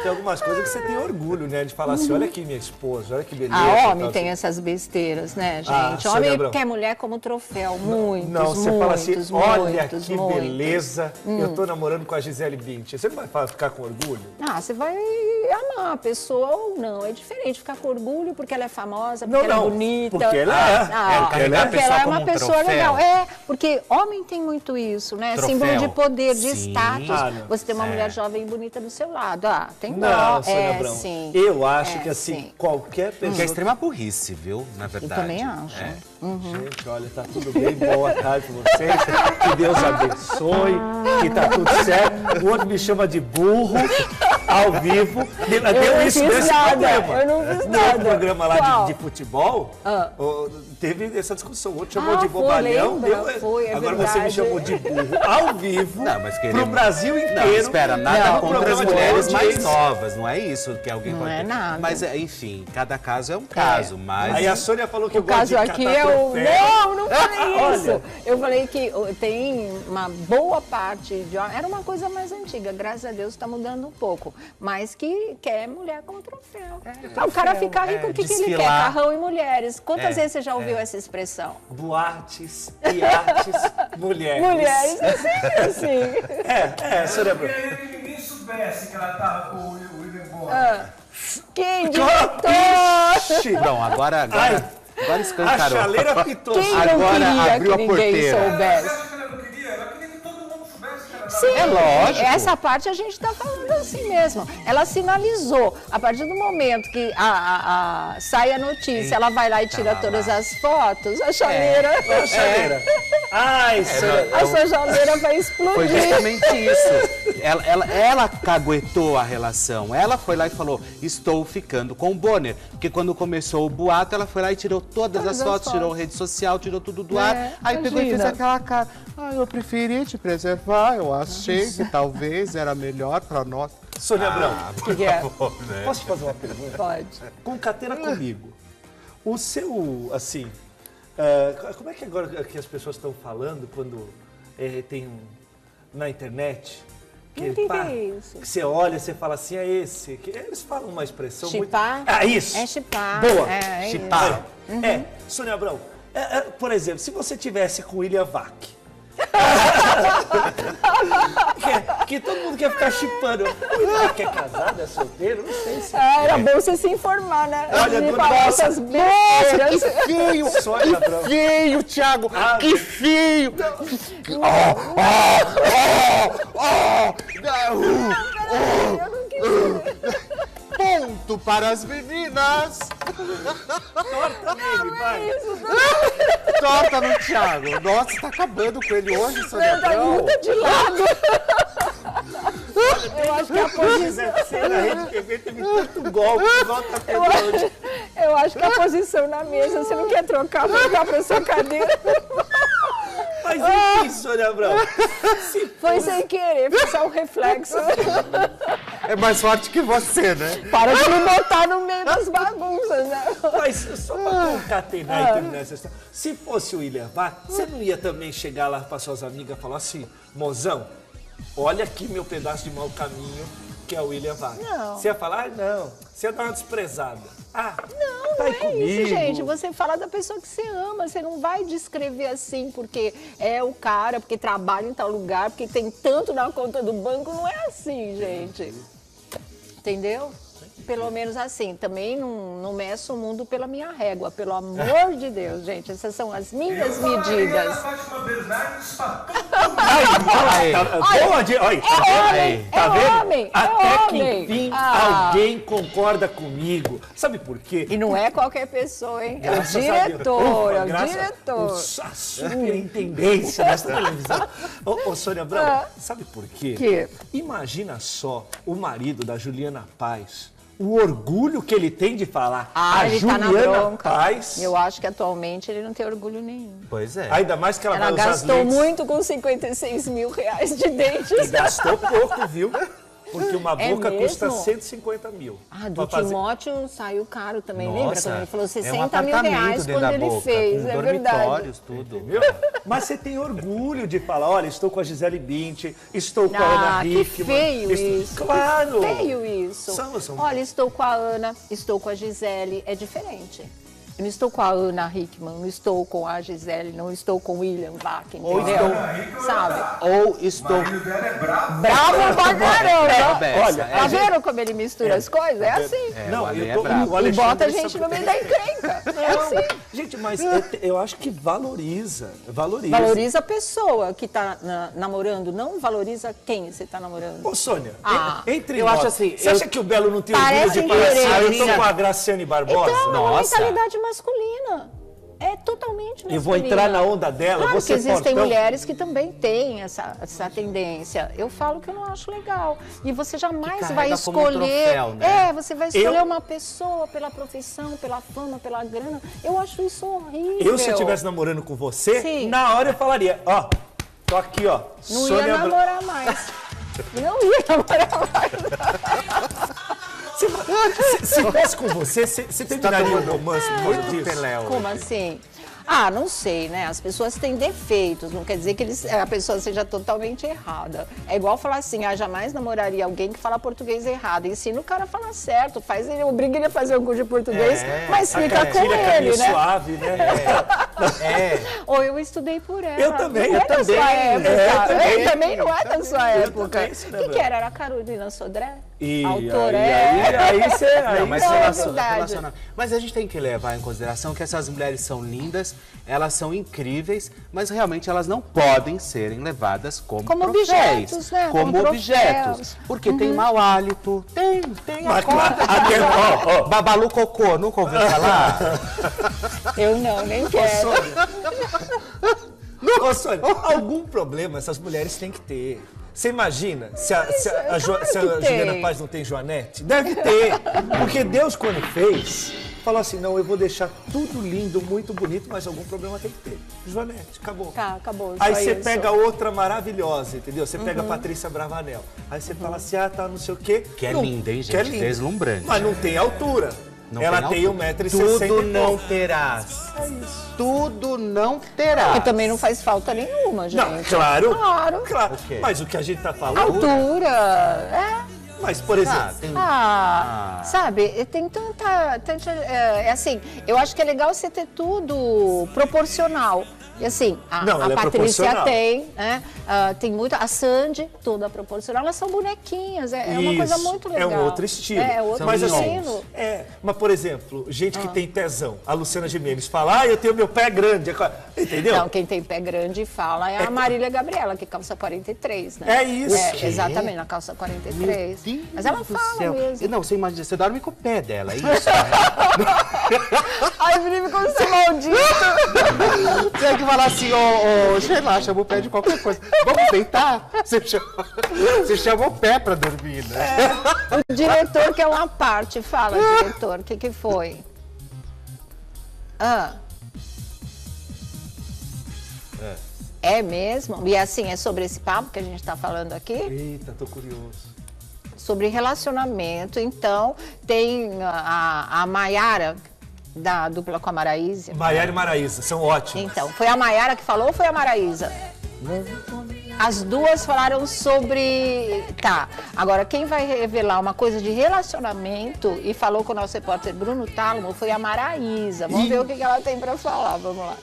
tem algumas coisas que você tem orgulho, né? De falar assim, olha aqui minha esposa, olha que beleza. A homem tal, tem assim. essas besteiras, né, Ah, gente? Sônia Homem Abrão. quer mulher como troféu, muitos, Não, você muitos, fala assim, olha muitos, que muitos. beleza, eu tô namorando com a Gisele Bündchen. Você não vai ficar com orgulho? Ah, você vai amar a pessoa ou não. É diferente ficar com orgulho porque ela é famosa, Não, porque ela é não, bonita. porque ela é. Porque carregar a pessoa ela é como uma um pessoa troféu. legal. É, porque homem tem muito isso, né? Troféu. Símbolo de poder, de Sim. status. Ah, não. Você tem uma mulher jovem e bonita do seu lado. Ah, tem Não, dó. Sônia Abrão. Sim. Eu acho É, que assim, sim. qualquer Que é pessoa... extrema burrice, viu? Na Eu verdade. também acho. É. Gente, olha, tá tudo bem, boa tarde pra vocês. Que Deus abençoe, que tá tudo certo. O outro me chama de burro, ao vivo. Deu não isso fiz nesse nada, programa. eu não fiz No nada. programa lá Qual? de futebol, teve essa discussão. O outro chamou de foi, bobalhão. lembra? Foi, é agora você me verdade. chamou de burro ao vivo, Não, mas pro queremos... Brasil inteiro. Não, espera, nada Não, contra as programa de mulheres mais audiência. novas, não é isso que alguém Não pode é ter. nada. Mas, enfim, cada caso é um caso, mas... Aí a Sônia falou que eu O gosto caso de aqui catar é o... troféu. Não falei Olha. isso. Eu falei que tem uma boa parte de... Era uma coisa mais antiga, graças a Deus está mudando um pouco. Mas que quer mulher como troféu. O cara fica rico, o que ele quer? desfilar. Carrão e mulheres. Quantas vezes você já ouviu essa expressão? Boates e artes, mulheres. Mulheres, é sempre assim. Sônia Abrão. queria que ninguém soubesse que ela tava com o William Bonner. Quem diretor? Ixi, Não, agora a escancarou. chaleira pitou. Quem não Agora queria abriu a que ninguém porteira. soubesse? Você acha que ela não queria? Ela queria que todo mundo soubesse que ela tava Sim, É lógico. essa parte a gente está falando assim mesmo. Ela sinalizou. A partir do momento que sai a notícia, ela vai lá e tira todas as fotos, a chaleira, A chaleira. Ai, Sônia. a sua chaleira vai Foi explodir. justamente isso. Ela caguetou a relação. Ela foi lá e falou, estou ficando com o Bonner. Porque quando começou o boato, ela foi lá e tirou todas as fotos, tirou rede social, tirou tudo do ar. Aí pegou e fez imagina. aquela cara. Ah, eu preferi te preservar, eu achei que talvez era melhor pra nós. Sônia Abrão, Que é? posso te fazer uma pergunta? Pode. Concatena comigo. O seu, assim, como é que agora que as pessoas estão falando quando tem na internet? O que é isso? Que você olha, você fala assim, é esse. Eles falam uma expressão Chipar? muito... Ah, isso. É chipar. Boa. É Chipar. Sônia Abrão, por exemplo, se você tivesse com o William Vac, que todo mundo quer ficar chipando. O William Vac é casado, é solteiro? Não sei se... Era bom você se informar, né? Olha, Antes de dona falar Nossa, essas besteiras. Feio! Sônia Abrão. Feio, Thiago! Que feio! Eu não quis. Ponto para as meninas. Torta no Thiago. Nossa, tá acabando com ele hoje, Sônia Abrão. Muda de lado. Eu acho que a posição... Na Rede TV teve tanto golpe, volta até hoje. Eu acho que a posição na mesa, você não quer trocar pra sua cadeira? Mas enfim, Sônia Abrão, Foi sem querer, foi só um reflexo. É mais forte que você, né? Para de me botar no meio das bagunças, né? mas só pra concatenar e terminar essa história, se fosse o William Vac, você não ia também chegar lá para suas amigas e falar assim, mozão, olha aqui meu pedaço de mau caminho, que é o William Vac. Não. Você ia falar, não, você ia dar uma desprezada. Não, tá não aí é comigo. isso, gente. Você fala da pessoa que você ama. Você não vai descrever assim porque é o cara, porque trabalha em tal lugar, porque tem tanto na conta do banco. Não é assim, gente. Entendeu? Pelo menos assim. Também não meço o mundo pela minha régua. Pelo amor de Deus, gente. Essas são as minhas medidas. Tá vendo? Homem, Até que homem. enfim alguém concorda comigo. Sabe por quê? E não é qualquer pessoa, hein? É o Graças a Deus. diretor, é o Graças diretor. A superintendência dessa televisão. Ô, Sônia Abrão, sabe por quê? Que? Imagina só o marido da Juliana Paz, o orgulho que ele tem de falar. A Ele tá na Juliana bronca. Paz, Eu acho que atualmente ele não tem orgulho nenhum. Pois é. ainda mais que ela Ela vai usar as gastou lentes. muito com 56 mil reais de E dentes. gastou pouco, viu? Porque uma É boca mesmo? custa 150 mil. Ah, do Pra fazer- Timóteo saiu caro também, Nossa, lembra? Quando ele falou é um 60 mil apartamento reais dentro quando da ele boca, fez, com é verdade. dormitórios, tudo. Viu? Mas você tem orgulho de falar, olha, estou com a Gisele Bündchen, estou com a Ana Ah, que Hickman. feio isso. Claro. Que feio isso. São- Olha, estou com a Ana, estou com a Gisele, é diferente. Eu não estou com a Ana Hickman, não estou com a Gisele, não estou com o William Vac, entendeu? Sabe? Ou estou... Bravo pra caramba! Olha, Tá vendo como ele mistura as coisas? É assim. Não, o Ale eu é tô, bravo. o E bota a Alexandre gente sabe- no meio da encrenca. É Não, assim. gente, mas eu acho que valoriza. Valoriza a pessoa que tá namorando, não valoriza quem você tá namorando. Ô, Sônia, Ah, entre eu nós, acho assim, você acha que o Belo não tem orgulho Parece de falar assim, querer, eu menina. tô com a Graciane Barbosa? Então, é uma Nossa. mentalidade masculina. É totalmente masculina. Eu vou entrar na onda dela, Claro vou que ser existem fortão. mulheres que também têm essa tendência. Eu falo que eu não acho legal. E você jamais carrega vai como um escolher... troféu, né? você vai escolher Eu- uma pessoa pela profissão, pela fama, pela grana. Eu acho isso horrível. Eu, se eu estivesse namorando com você, Sim. na hora eu falaria, ó, tô aqui, ó, Não Sônia ia Abrão. namorar mais. Não ia namorar mais. Se fosse com você, você terminaria o romance por causa disso? Pelé hoje. Como assim? Ah, não sei, né? As pessoas têm defeitos, não quer dizer que a pessoa seja totalmente errada. É igual falar assim, jamais namoraria alguém que fala português errado. Ensina o cara a falar certo, obriga ele a fazer um curso de português, mas fica com Tira caminho ele, né? suave, né? Ou eu estudei por ela. Eu também, não eu é da também. sua época. Eu Eu também não é da sua época. também, O Sônia que era? Era a Carolina Sodré? E Autora, aí você... Não, mas Não, é relaciona- verdade. relaciona- Mas a gente tem que levar em consideração que essas mulheres são lindas, elas são incríveis, mas realmente elas não podem serem levadas como troféus, objetos, né? Como Como objetos. troféus. Porque tem mau hálito, tem Mas a conta claro, de Babalu Cocô, nunca ouviu falar? Eu não, nem quero. Ô, Sônia, algum problema essas mulheres têm que ter. Você imagina se a claro que Juliana tem. Paz não tem Joanete? Deve ter. Porque Deus, quando fez, falou assim, não, eu vou deixar tudo lindo, muito bonito, mas algum problema tem que ter. Joanete, acabou. Tá, acabou. Aí só você isso. pega outra maravilhosa, entendeu? Você pega a Patrícia Bravanel. Aí você fala assim, tá não sei o quê. Que é Não, linda, hein, gente? que é linda. Deslumbrante. Mas não tem altura. Não Ela tem tem altura. 1,60 Tudo m. não terás. Tudo não terás. E também não faz falta nenhuma, gente. Não, claro. Claro. Claro. O quê? Mas o que a gente tá falando... Altura. Mas, por exemplo... Sabe, tem tanta é assim, eu acho que é legal você ter tudo proporcional. E assim, Não, a ela é Patrícia proporcional. tem, né? Tem muito, a Sandy, toda proporcional, elas são bonequinhas, é uma coisa Isso, muito legal. É um outro estilo. É outro mas estilo. Mas por exemplo, gente que tem pezão, a Luciana Gimenez fala, eu tenho meu pé grande, entendeu? Não, quem tem pé grande fala é a Marília Gabriela, que calça 43, né? É isso. Exatamente, na calça 43. Mas ela fala mesmo. Não, você imagina, você dorme com o pé dela, é isso? Ai, Felipe, como você maldito! Tem que falar assim, sei lá, chama o pé de qualquer coisa. Vamos deitar? Você chama o pé pra dormir, né? O diretor quer uma parte. Fala, diretor, o que foi? É mesmo? E assim, é sobre esse papo que a gente está falando aqui? Eita, tô curioso. Sobre relacionamento. Então, tem a Maiara, da dupla com a Maraísa. Maiara e Maraísa, são ótimos. Então, foi a Maiara que falou ou foi a Maraísa? As duas falaram sobre... Tá, agora quem vai revelar uma coisa de relacionamento e falou com o nosso repórter Bruno Tálamo foi a Maraísa. Vamos ver o que ela tem para falar, vamos lá.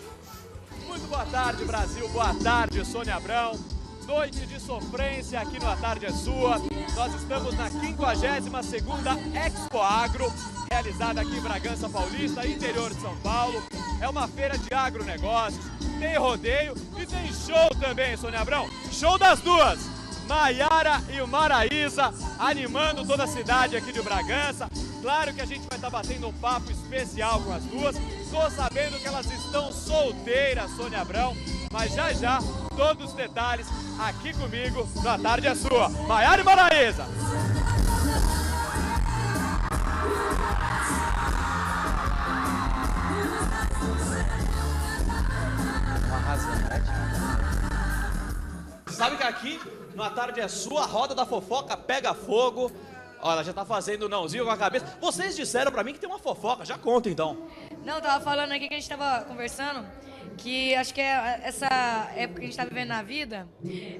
Muito boa tarde, Brasil. Boa tarde, Sônia Abrão. Noite de sofrência aqui no A Tarde é Sua. Nós estamos na 52ª Expo Agro, realizada aqui em Bragança Paulista, interior de São Paulo. É uma feira de agronegócios, tem rodeio e tem show também, Sônia Abrão. Show das duas, Maiara e o Maraísa, animando toda a cidade aqui de Bragança. Claro que a gente vai estar batendo um papo especial com as duas. Estou sabendo que elas estão solteiras, Sônia Abrão, mas já, todos os detalhes aqui comigo no A Tarde é Sua. Maiara e Maraísa. Você sabe que aqui no A Tarde é Sua, a roda da fofoca pega fogo. Olha, ela já tá fazendo nãozinho com a cabeça. Vocês disseram pra mim que tem uma fofoca, já conta então. Não, eu tava falando aqui que a gente tava conversando, que acho que é essa época que a gente tá vivendo na vida,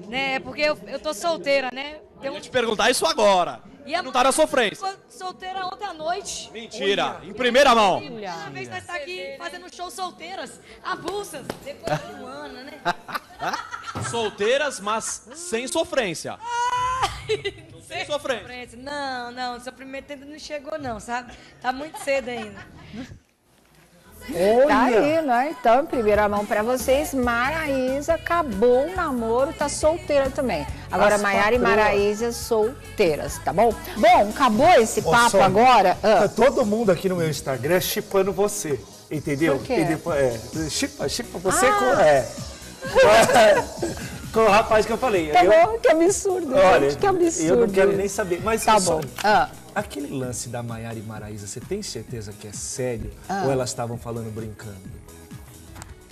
né? Porque eu tô solteira, né? Eu ia te perguntar isso agora. E não tá na sofrência. Ficou solteira ontem à noite. Mentira, em primeira mão. Primeira vez nós tá aqui fazendo show solteiras, avulsas, depois de um ano, né? Solteiras, mas sem sofrência. Sem sofrência. Não, sofrimento ainda não chegou não, sabe? Tá muito cedo ainda. Tá aí, né? Então, em primeira mão pra vocês, Maraísa acabou o namoro, tá solteira também. Agora, Maiara e Maraísa solteiras, tá bom? Bom, acabou esse papo Sônia, agora. Tá todo mundo aqui no meu Instagram chipando você, entendeu? Por quê? E depois, chipa você com o rapaz que eu falei. Tá bom, que absurdo, Olha, gente, que absurdo. eu não quero nem saber. Mas, Tá Sônia, bom. aquele lance da Maiara e Maraísa, você tem certeza que é sério? Ou elas estavam falando brincando?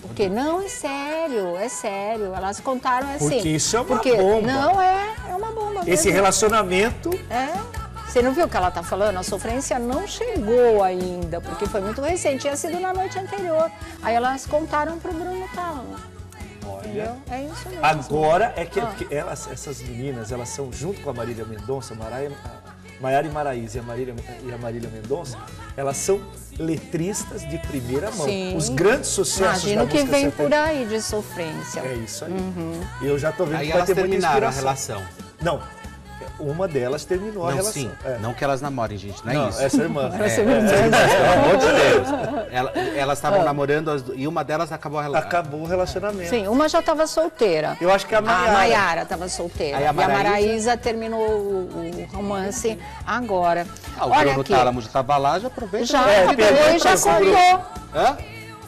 Porque não, é sério, é sério. Elas contaram assim. Porque isso é uma bomba. Não, é uma bomba. Esse mesmo. relacionamento... Você não viu o que ela tá falando? A sofrência não chegou ainda, porque foi muito recente, tinha sido na noite anterior. Aí elas contaram pro Bruno Tálamo. Olha, é isso mesmo. Agora é que porque essas meninas, elas são junto com a Marília Mendonça, Maiara e Maraísa e a Marília Mendonça, elas são letristas de primeira mão. Sim. Os grandes sucessos Imagino da música que vem sertaneja. por aí de sofrência. É isso aí. E eu já tô vendo Aí que vai elas ter muita terminaram a inspiração. relação. Não, uma delas terminou a Não, relação. sim. É. Não que elas namorem, gente, não é Não, isso. essa irmã. Pelo amor de Deus. Elas estavam namorando e uma delas acabou a relação. Acabou o relacionamento. Sim, uma já estava solteira. Eu acho que a Maiara estava solteira. Aí E a Maraísa terminou o romance agora. O Olha Bruno aqui. Tálamo já estava lá, já aproveita. Já ficou perdeu e já tempo, contou. Hã?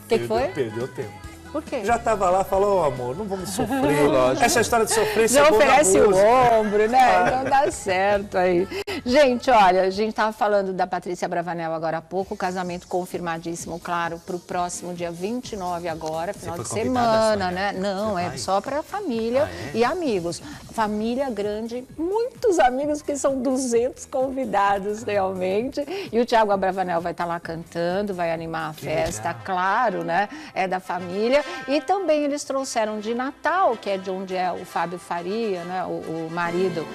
O que foi? Perdeu tempo. Por quê? Já tava lá, falou, amor, não vamos sofrer. Essa história de sofrência Já é boa na oferece o música. ombro, né? Então dá certo aí. Gente, olha, a gente estava falando da Patrícia Bravanel agora há pouco, o casamento confirmadíssimo, claro, para o próximo dia 29 agora, final de foi convidada, semana, Sônia? né? Não, Você é vai? só para família e amigos. Família grande, muitos amigos, que são 200 convidados realmente. E o Thiago Abravanel vai estar lá cantando, vai animar a festa, claro, né? É da família. E também eles trouxeram de Natal, que é de onde é o Fábio Faria, né, o marido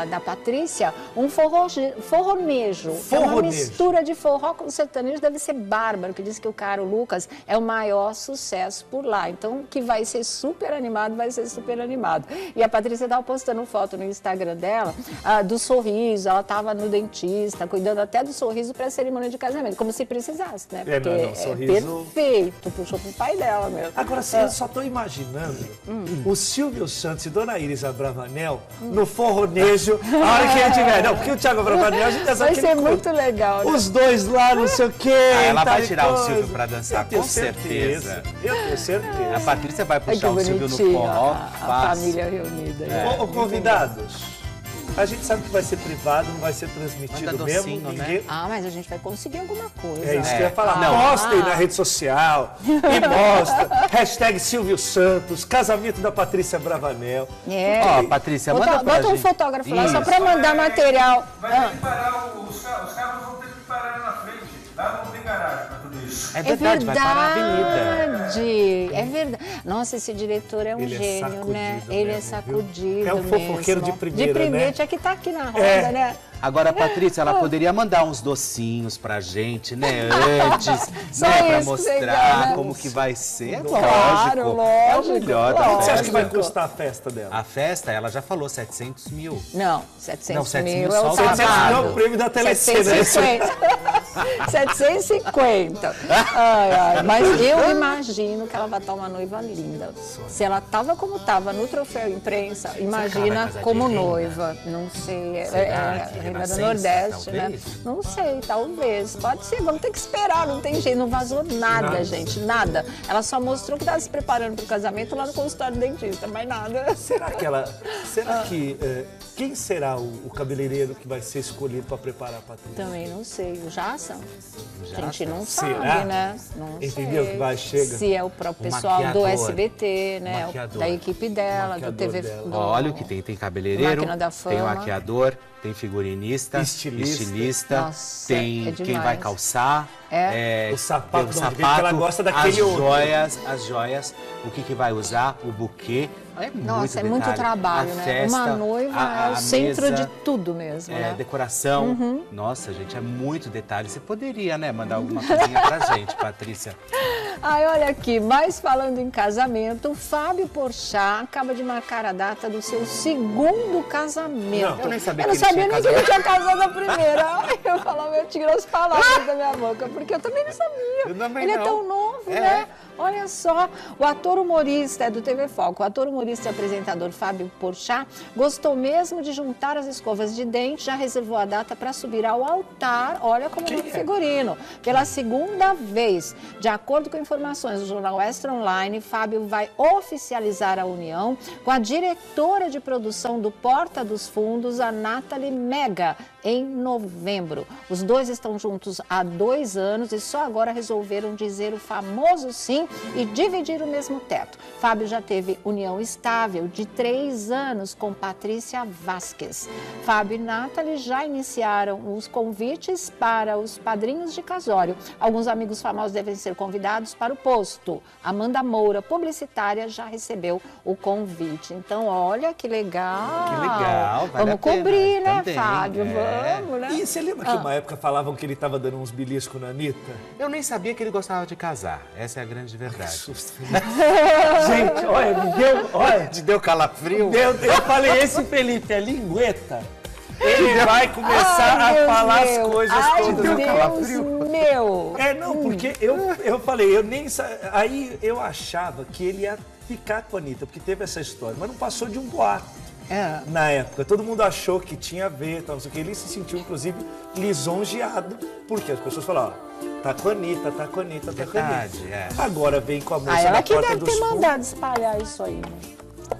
da Patrícia, um forronejo. É uma mistura de forró com sertanejo, deve ser bárbaro, que diz que o cara, o Lucas, é o maior sucesso por lá. Então, que vai ser super animado, vai ser super animado. E a Patrícia estava postando foto no Instagram dela do sorriso, ela estava no dentista, cuidando até do sorriso para a cerimônia de casamento, como se precisasse, né? Porque não, sorriso... perfeito, puxou pro pai dela mesmo. Agora, assim, eu só estou imaginando o Silvio Santos e Dona Iris Abravanel no forronejo, a hora que ele tiver. Não, porque o Thiago Abravanel, a gente já sabe vai ser muito legal, né? Os dois lá, não sei o quê. Ela vai tirar o Silvio para dançar, com certeza. Eu tenho certeza. A Patrícia vai puxar o Silvio no forró. A família reunida. Ô, convidados, a gente sabe que vai ser privado, não vai ser transmitido Manda mesmo. docinho, Ninguém... né? Mas a gente vai conseguir alguma coisa. É isso que eu ia falar. Não. Postem na rede social e mostra. Hashtag Silvio Santos, casamento da Patrícia Bravanel. Ó, Patrícia, manda pra bota um gente. fotógrafo lá, só para mandar material. Vai ter que parar, os carros vão ter que parar na frente. Lá não tem garagem para tudo isso. É verdade, vai parar na avenida. É verdade. Nossa, esse diretor é um Ele é gênio, sacudido né? mesmo, Ele é viu? sacudido É um fofoqueiro mesmo. de primeira, De primeira, né? tinha que estar aqui na roda, né? Agora, Patrícia, ela poderia mandar uns docinhos pra gente, né? Antes, Só né? Pra isso que você mostrar quer, né? como que vai ser. É Claro, lógico. lógico. É o melhor da Quanto você acha que vai festa. custar a festa dela? A festa, ela já falou, 700 mil. Não, 700 Não, 700 mil mil é só o o 700 mil é babado. o prêmio da Telecena. 750. 750. Mas eu imagino que ela vai estar uma noiva linda. Se ela estava como estava no troféu imprensa, vai imagina casar de como reina? noiva. Não sei. Será? É De reina do Renascença, Nordeste, né? talvez? Não sei, talvez. Pode ser, vamos ter que esperar, não tem jeito. Não vazou nada, gente, nada. Ela só mostrou que estava se preparando para o casamento lá no consultório do dentista, mais nada. Será que quem será o cabeleireiro que vai ser escolhido para preparar a Patrícia? Também não sei. O Jason? A gente não Será? sabe, né? Não Entendeu? sei. Que vai, chega. Se é o próprio O pessoal do maquiador. SBT, né? Maquiador. Da equipe dela, do Maquiador TV. dela. do- Olha o que tem. Tem cabeleireiro, Máquina da tem Fama. maquiador, tem figurinista, Estilista. Nossa, tem é quem demais. vai calçar. O sapato, tem de onde vem, porque ela gosta daquele outro. as joias, o que vai usar, o buquê. É Nossa, é muito muito detalhe. trabalho, A né? festa, Uma noiva é o a centro mesa, de tudo mesmo, né? decoração. Nossa, gente, é muito detalhe. Você poderia, né, mandar alguma coisinha pra gente, Patrícia. Ai, olha aqui, mas falando em casamento, o Fábio Porchat acaba de marcar a data do seu segundo casamento. Não, eu nem sabia Eu que não ele sabia tinha nem que ele tinha casado a primeira. Ai, eu falava, eu tiro as palavras da minha boca, porque eu também não sabia. Eu também ele não. é tão novo, É. né? Olha só, o ator humorista é do TV Foco, o ator humorista e apresentador Fábio Porchat gostou mesmo de juntar as escovas de dente, já reservou a data para subir ao altar, olha como no figurino, pela segunda vez. De acordo com informações do jornal Extra Online, Fábio vai oficializar a união com a diretora de produção do Porta dos Fundos, a Nathalie Mega, em novembro. Os dois estão juntos há 2 anos e só agora resolveram dizer o famoso sim e dividir o mesmo teto. Fábio já teve união estável de 3 anos com Patrícia Vasquez. Fábio e Nathalie já iniciaram os convites para os padrinhos de casório. Alguns amigos famosos devem ser convidados para o posto. Amanda Moura, publicitária, já recebeu o convite. Então, olha que legal. Que legal, vale Vamos a pena. cobrir, né, Também, Fábio? é. Vamos, né? E você lembra que uma época falavam que ele estava dando uns beliscos na Anitta? Eu nem sabia que ele gostava de casar. Essa é a grande Que verdade. susto. Gente, olha, me deu... Olha, Te deu calafrio? eu falei, esse Felipe é lingueta. Ele vai começar Ai, a falar Deus as meu. coisas Ai, todas. Deus meu. Não, porque eu falei, eu nem aí eu achava que ele ia ficar com a Anitta, porque teve essa história, mas não passou de um boato. Na época, todo mundo achou que tinha a ver, tal, não sei o que. Ele se sentiu, inclusive, lisonjeado, porque as pessoas falaram, ó, tá com a Anitta, tá com a Anitta, tá com a Anitta. Verdade, é. Agora vem com a moça Ela na que porta deve dos ter fundos. mandado espalhar isso aí, né?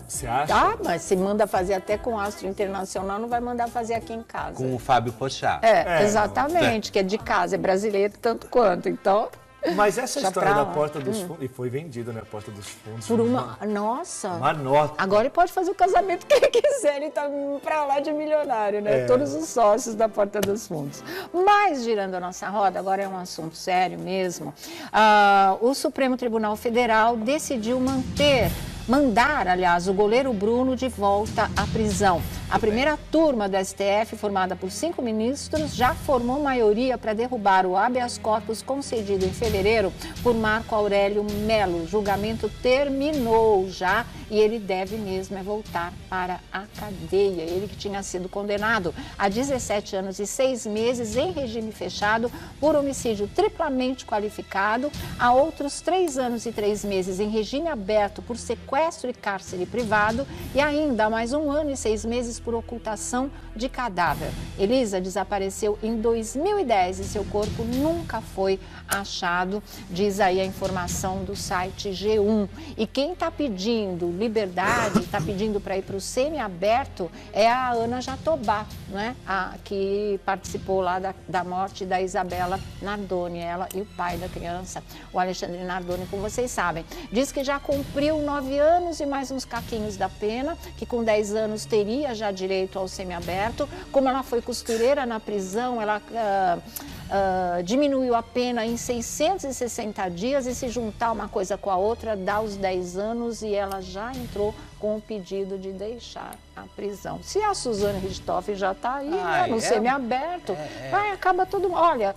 Você acha? Ah, mas se manda fazer até com astro internacional, não vai mandar fazer aqui em casa. Com o Fábio Porchat. Exatamente, que é de casa, é brasileiro tanto quanto. Então, Mas essa Já história pra da lá. Porta dos Fundos, e foi vendido, né, a Porta dos Fundos. Por uma... Nossa! Uma nota. Agora ele pode fazer o casamento que ele quiser, ele tá pra lá de milionário, né? Todos os sócios da Porta dos Fundos. Mas, girando a nossa roda, agora é um assunto sério mesmo. O Supremo Tribunal Federal decidiu mandar, aliás, o goleiro Bruno de volta à prisão. A primeira turma do STF, formada por 5 ministros, já formou maioria para derrubar o habeas corpus concedido em fevereiro por Marco Aurélio Melo. O julgamento terminou já e ele deve mesmo voltar para a cadeia. Ele que tinha sido condenado a 17 anos e 6 meses em regime fechado por homicídio triplamente qualificado, a outros 3 anos e 3 meses em regime aberto por sequestro e cárcere privado e ainda mais 1 ano e 6 meses por ocultação de cadáver. Elisa desapareceu em 2010 e seu corpo nunca foi achado, diz aí a informação do site G1. E quem está pedindo liberdade, está pedindo para ir para o semiaberto é a Ana Jatobá, né? Que participou lá da morte da Isabela Nardoni, ela e o pai da criança, o Alexandre Nardoni, como vocês sabem. Diz que já cumpriu 9 anos e mais uns caquinhos da pena, que com 10 anos teria já direito ao semiaberto. Como ela foi costureira na prisão, ela diminuiu a pena em 660 dias e se juntar uma coisa com a outra dá os 10 anos e ela já entrou com o pedido de deixar a prisão. Se a Suzane Richthofen já está aí, né, no semiaberto, acaba tudo. Olha,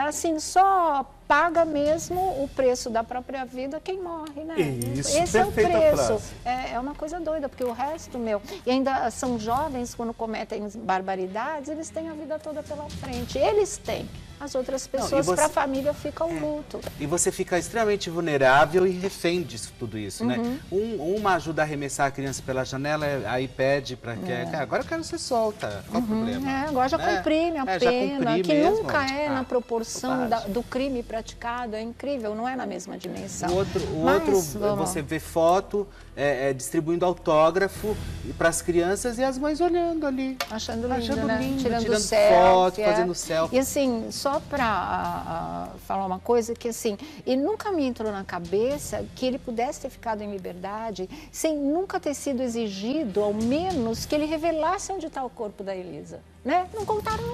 assim, só paga mesmo o preço da própria vida quem morre, né? Isso, esse é o preço. frase. É uma coisa doida, porque o resto, e ainda são jovens, quando cometem barbaridades, eles têm a vida toda pela frente. Eles têm. As outras pessoas, para a família, ficam luto. E você fica extremamente vulnerável e refém disso, tudo isso, né? Uma ajuda a arremessar a criança pela janela, aí pede para que... Agora eu quero ser solta, qual o problema? Agora já comprime a pena, que mesmo. nunca é na proporção do crime praticado. É incrível, não é na mesma dimensão. O outro você vê foto distribuindo autógrafo para as crianças e as mães olhando ali. Achando lindo, né? Tirando foto, selfie, fazendo selfie. E assim, só para falar uma coisa, que assim, e nunca me entrou na cabeça que ele pudesse ter ficado em liberdade sem nunca ter sido exigido, ao menos, que ele revelasse onde está o corpo da Elisa. Né? Não contaram,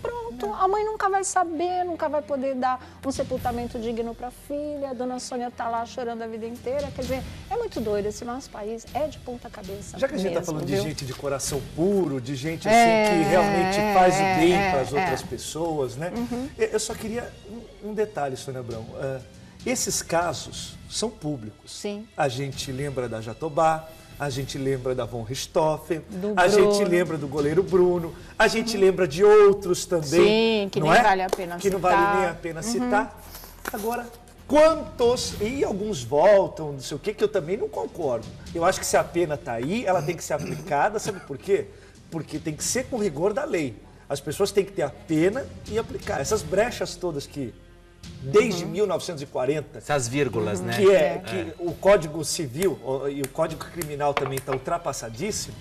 pronto. A mãe nunca vai saber, nunca vai poder dar um sepultamento digno para a filha. A dona Sônia está lá chorando a vida inteira. Quer dizer, é muito doido. Esse nosso país é de ponta cabeça. Já que a gente está falando de viu? gente de coração puro, de gente assim que realmente faz o bem para as outras pessoas, né? Eu só queria um detalhe, Sônia Abrão. Esses casos são públicos. Sim. A gente lembra da Jatobá, a gente lembra da Von Richthofen, a gente lembra do goleiro Bruno, a gente lembra de outros também. Sim, que não nem vale a pena citar. Que não vale nem a pena citar. Agora, quantos, e alguns voltam, não sei o quê, que eu também não concordo. Eu acho que se a pena está aí, ela tem que ser aplicada, sabe por quê? Porque tem que ser com rigor da lei. As pessoas têm que ter a pena e aplicar. Essas brechas todas que, desde 1940... Essas vírgulas, né? Que o Código Civil e o Código Criminal também está ultrapassadíssimo,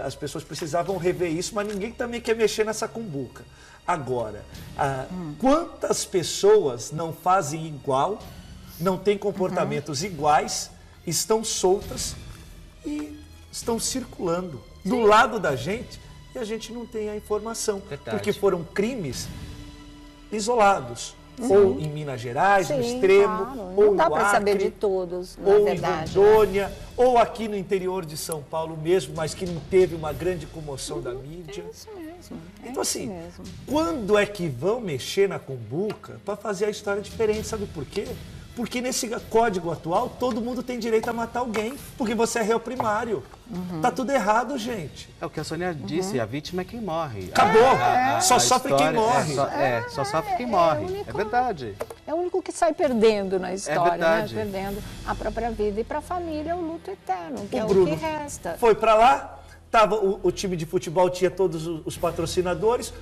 as pessoas precisavam rever isso, mas ninguém também quer mexer nessa cumbuca. Agora, quantas pessoas não fazem igual, não têm comportamentos iguais, estão soltas e estão circulando do lado da gente e a gente não tem a informação. Verdade. Porque foram crimes isolados. Ou em Minas Gerais, no extremo, claro. ou Não dá no para saber Acre, de todos, na ou verdade. em Rondônia, ou aqui no interior de São Paulo mesmo, mas que não teve uma grande comoção da mídia. É isso mesmo. Então assim, quando é que vão mexer na cumbuca para fazer a história diferente? Sabe por quê? Porque nesse código atual, todo mundo tem direito a matar alguém, porque você é réu primário. Tá tudo errado, gente. É o que a Sônia disse, a vítima é quem morre. Acabou. Só sofre quem morre. Só sofre quem morre. É verdade. É o único que sai perdendo na história, né? verdade. Perdendo a própria vida. E para a família, o luto eterno, que é Bruno o que resta. foi para lá, tava, o time de futebol tinha todos os patrocinadores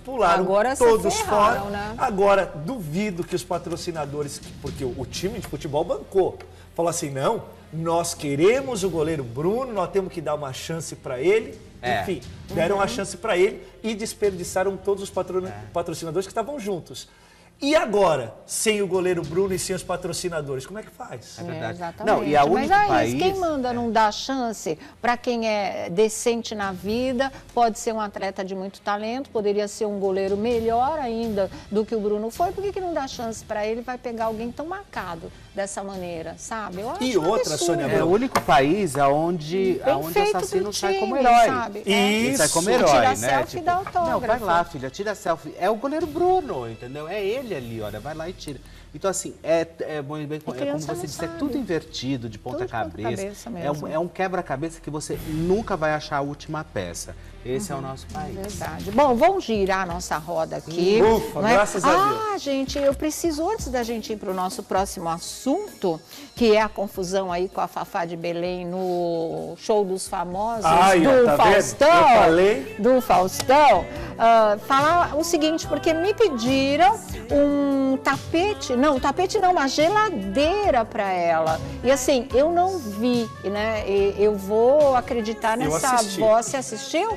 pularam, Agora se todos ferraram, fora. né? Agora, duvido que os patrocinadores, porque o time de futebol bancou, falou assim, não, nós queremos o goleiro Bruno, nós temos que dar uma chance para ele. Enfim, deram a chance para ele e desperdiçaram todos os patrocinadores que estavam juntos. E agora, sem o goleiro Bruno e sem os patrocinadores, como é que faz? É verdade. Exatamente. Não, e a única Mas país... quem manda não dá chance para quem é decente na vida, pode ser um atleta de muito talento, poderia ser um goleiro melhor ainda do que o Bruno foi, por que não dá chance para ele? Vai pegar alguém tão marcado dessa maneira, sabe? Eu acho E outra, absurdo. Sônia É o único país onde o feito assassino pro sai como time, herói. sabe? Ele sai como E herói, tira né? selfie e dá autógrafo. Não, vai lá, filha, tira selfie. É o goleiro Bruno, entendeu? É ele ali, olha, vai lá e tira. Então, assim, como criança você não disse, é sabe. tudo invertido, de ponta Tudo de ponta cabeça. cabeça mesmo. É um quebra-cabeça que você nunca vai achar a última peça. Esse é o nosso país. Verdade. Bom, vamos girar a nossa roda aqui. Ufa, não é? graças a Deus. Gente, eu preciso, antes da gente ir para o nosso próximo assunto, que é a confusão aí com a Fafá de Belém no Show dos Famosos do tá Faustão. vendo? Eu falei. Do Faustão. Falar o seguinte, porque me pediram um tapete, uma geladeira para ela. E assim, eu não vi, né? Eu vou acreditar nessa voz. Você assistiu?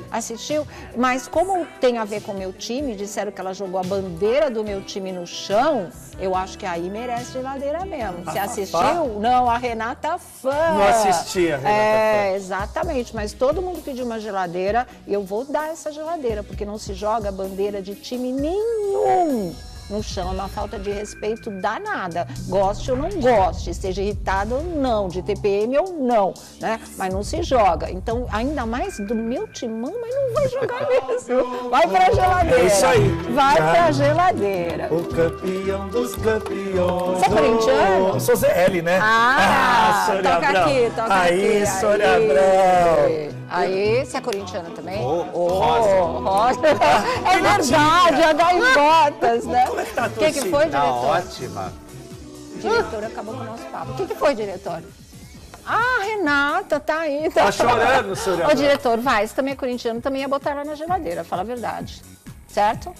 Assistiu? Mas como tem a ver com o meu time, disseram que ela jogou a bandeira do meu time no chão, eu acho que aí merece geladeira mesmo. Você assistiu? Fafá? Não, a Renata Fã. Não assisti a Renata Fã. Exatamente, mas todo mundo pediu uma geladeira e eu vou dar essa geladeira, porque não se joga bandeira de time nenhum no chão, é uma falta de respeito danada. Goste ou não goste, esteja irritado ou não, de TPM ou não, né? Mas não se joga. Então, ainda mais do meu timão, mas não vai jogar mesmo. Vai pra geladeira. É isso aí. Vai pra geladeira. O campeão dos campeões. Você é corintiano? Eu sou ZL, né? Sônia toca Abrão. aqui, toca aí, aqui. Sônia Abrão. Aí, você é corintiano também? Rosa. É verdade, a gaivotas, né? Como é que tá a O que torcida? foi, Tá diretor? ótima. Diretor acabou com o nosso papo. O que foi, diretor? Ah, Renata, tá aí. Tá chorando, Sônia Ô, Abrão. diretor, vai, você também é corintiano, também ia botar ela na geladeira, fala a verdade. Certo?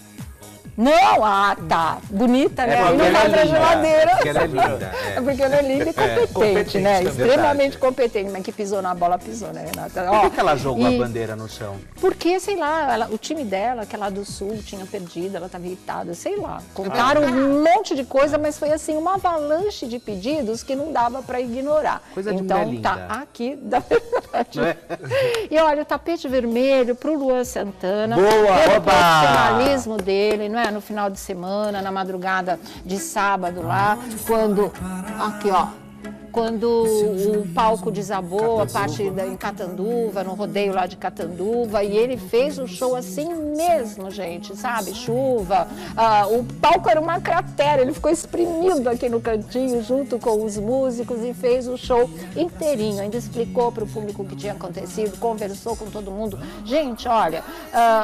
Não, tá. Bonita, né? Aí não vai pra geladeira. Porque ela é linda. É porque ela é linda e competente, competente né? também. Extremamente Verdade. competente. Mas que pisou na bola, pisou, né, Renata? Por que ela jogou a bandeira no chão? Porque, sei lá, o time dela, que é lá do Sul, tinha perdido, ela estava irritada, sei lá. Contaram um monte de coisa, mas foi assim, uma avalanche de pedidos que não dava para ignorar. Coisa de então, mulher linda. tá aqui da verdade. Não é? E olha, o tapete vermelho pro Luan Santana. Boa, pelo oba! profissionalismo dele, não é? No final de semana, na madrugada de sábado lá, quando... Aqui, ó. Quando o palco desabou, a parte em Catanduva, no rodeio lá de Catanduva, e ele fez o show assim mesmo, gente, sabe? Chuva, o palco era uma cratera, ele ficou espremido aqui no cantinho junto com os músicos e fez o show inteirinho, ainda explicou para o público o que tinha acontecido, conversou com todo mundo. Gente, olha,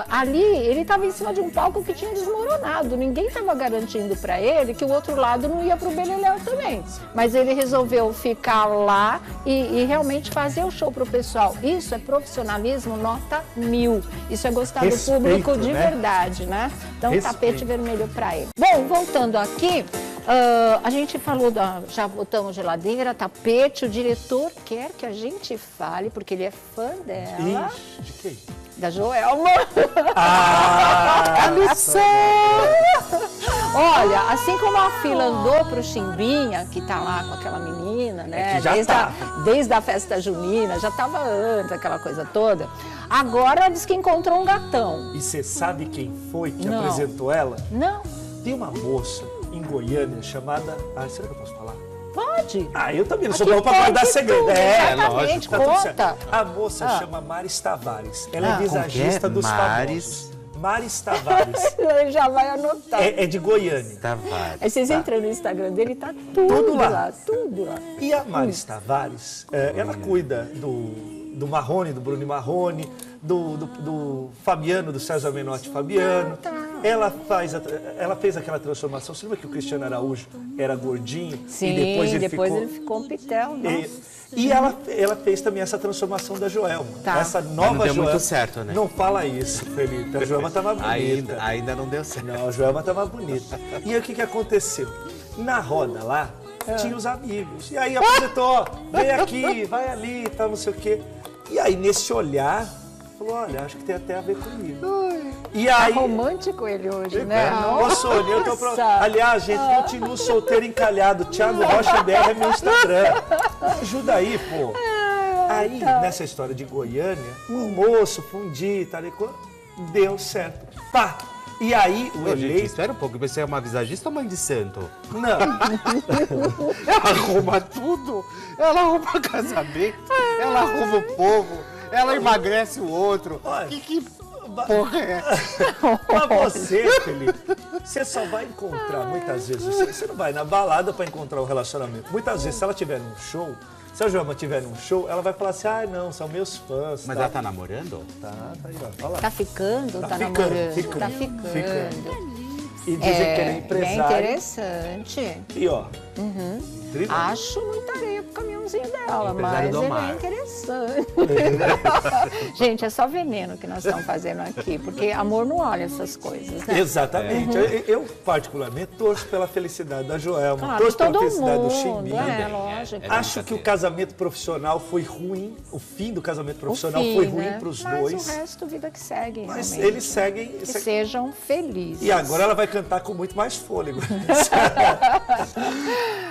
ali ele estava em cima de um palco que tinha desmoronado, ninguém estava garantindo para ele que o outro lado não ia para o Beleléu também, mas ele resolveu ficar lá e realmente fazer o show pro pessoal. Isso é profissionalismo nota 1000. Isso é gostar Respeito, do público de né? verdade, né? Então, Respeito. tapete vermelho para ele. Bom, voltando aqui, a gente falou, já botamos geladeira, tapete, o diretor quer que a gente fale, porque ele é fã dela. Ixi, de quem? Da Joelma. Ah, Olha, assim como a fila andou pro Chimbinha, que tá lá com aquela menina, né? que já Desde a festa junina, já tava antes, aquela coisa toda. Agora ela diz que encontrou um gatão. E você sabe quem foi que Não. apresentou ela? Não, Tem uma moça em Goiânia chamada... será que eu posso falar? pode. Eu também não sou Aqui bom pra guardar pode segredo. tudo, exatamente, tá tudo conta. certo. A moça chama Maris Tavares. Ela é Como que é? visagista dos Maris? famosos. Maris Tavares. Ele já vai anotar. É de Goiânia. Tavares. Aí vocês entram no Instagram dele, tá tudo lá. Tudo lá. E a Maris Tavares, ela cuida do Marrone, do Bruno Marrone, do Fabiano, do César Menotti Fabiano. Ela fez aquela transformação. Você lembra que o Cristiano Araújo era gordinho? Sim, e depois ele ele ficou um pitel. E ela fez também essa transformação da Joelma. Tá. Essa Mas nova não deu Joelma. muito certo, né? Não fala isso, Felipe. A Joelma estava bonita. Ainda não deu certo. Não, a Joelma estava bonita. E aí o que aconteceu? Na roda lá, tinha os amigos. E aí apresentou, ó, vem aqui, vai ali, tal, não sei o quê. E aí, nesse olhar, falou, olha, acho que tem até a ver comigo. E aí... Tá romântico ele hoje, né? Ô, Sônia, eu tô pro... Aliás, gente, continuo solteiro encalhado. Thiago Rocha BR é meu Instagram. Ajuda aí, pô. Aí, nessa história de Goiânia, o almoço, fundi, deu certo. Pá! E aí, o Gente, eleito... espera um pouco, você é uma visagista ou mãe de santo? Não. Ela arruma tudo. Ela arruma casamento, ela arruma o povo, ela emagrece o outro. Olha, Que porra é essa? Mas você, Felipe, você só vai encontrar, muitas vezes, você não vai na balada para encontrar um relacionamento. Muitas vezes, se ela tiver num show, se a Joelma tiver num show, ela vai falar assim, não, são meus fãs. Mas tá? ela tá namorando? Tá aí, ó. Olha lá. Tá ficando? Tá ficando, namorando? ficando, Tá ficando. E dizem que ele é É empresário. interessante. E ó, incrível. Acho muita areia pro caminhãozinho dela, Empresário mas do ele mar. é interessante. Gente, é só veneno que nós estamos fazendo aqui, porque amor não olha essas coisas, né? Exatamente. Eu, particularmente, torço pela felicidade da Joelma, Claro, torço pela todo felicidade do mundo, Chimbinha. lógico. Acho que o casamento profissional foi ruim, o fim do casamento profissional O fim, foi ruim né? para os Mas dois. o resto, vida que segue, Mas realmente. eles seguem. Que sejam felizes. E agora ela vai cantar com muito mais fôlego.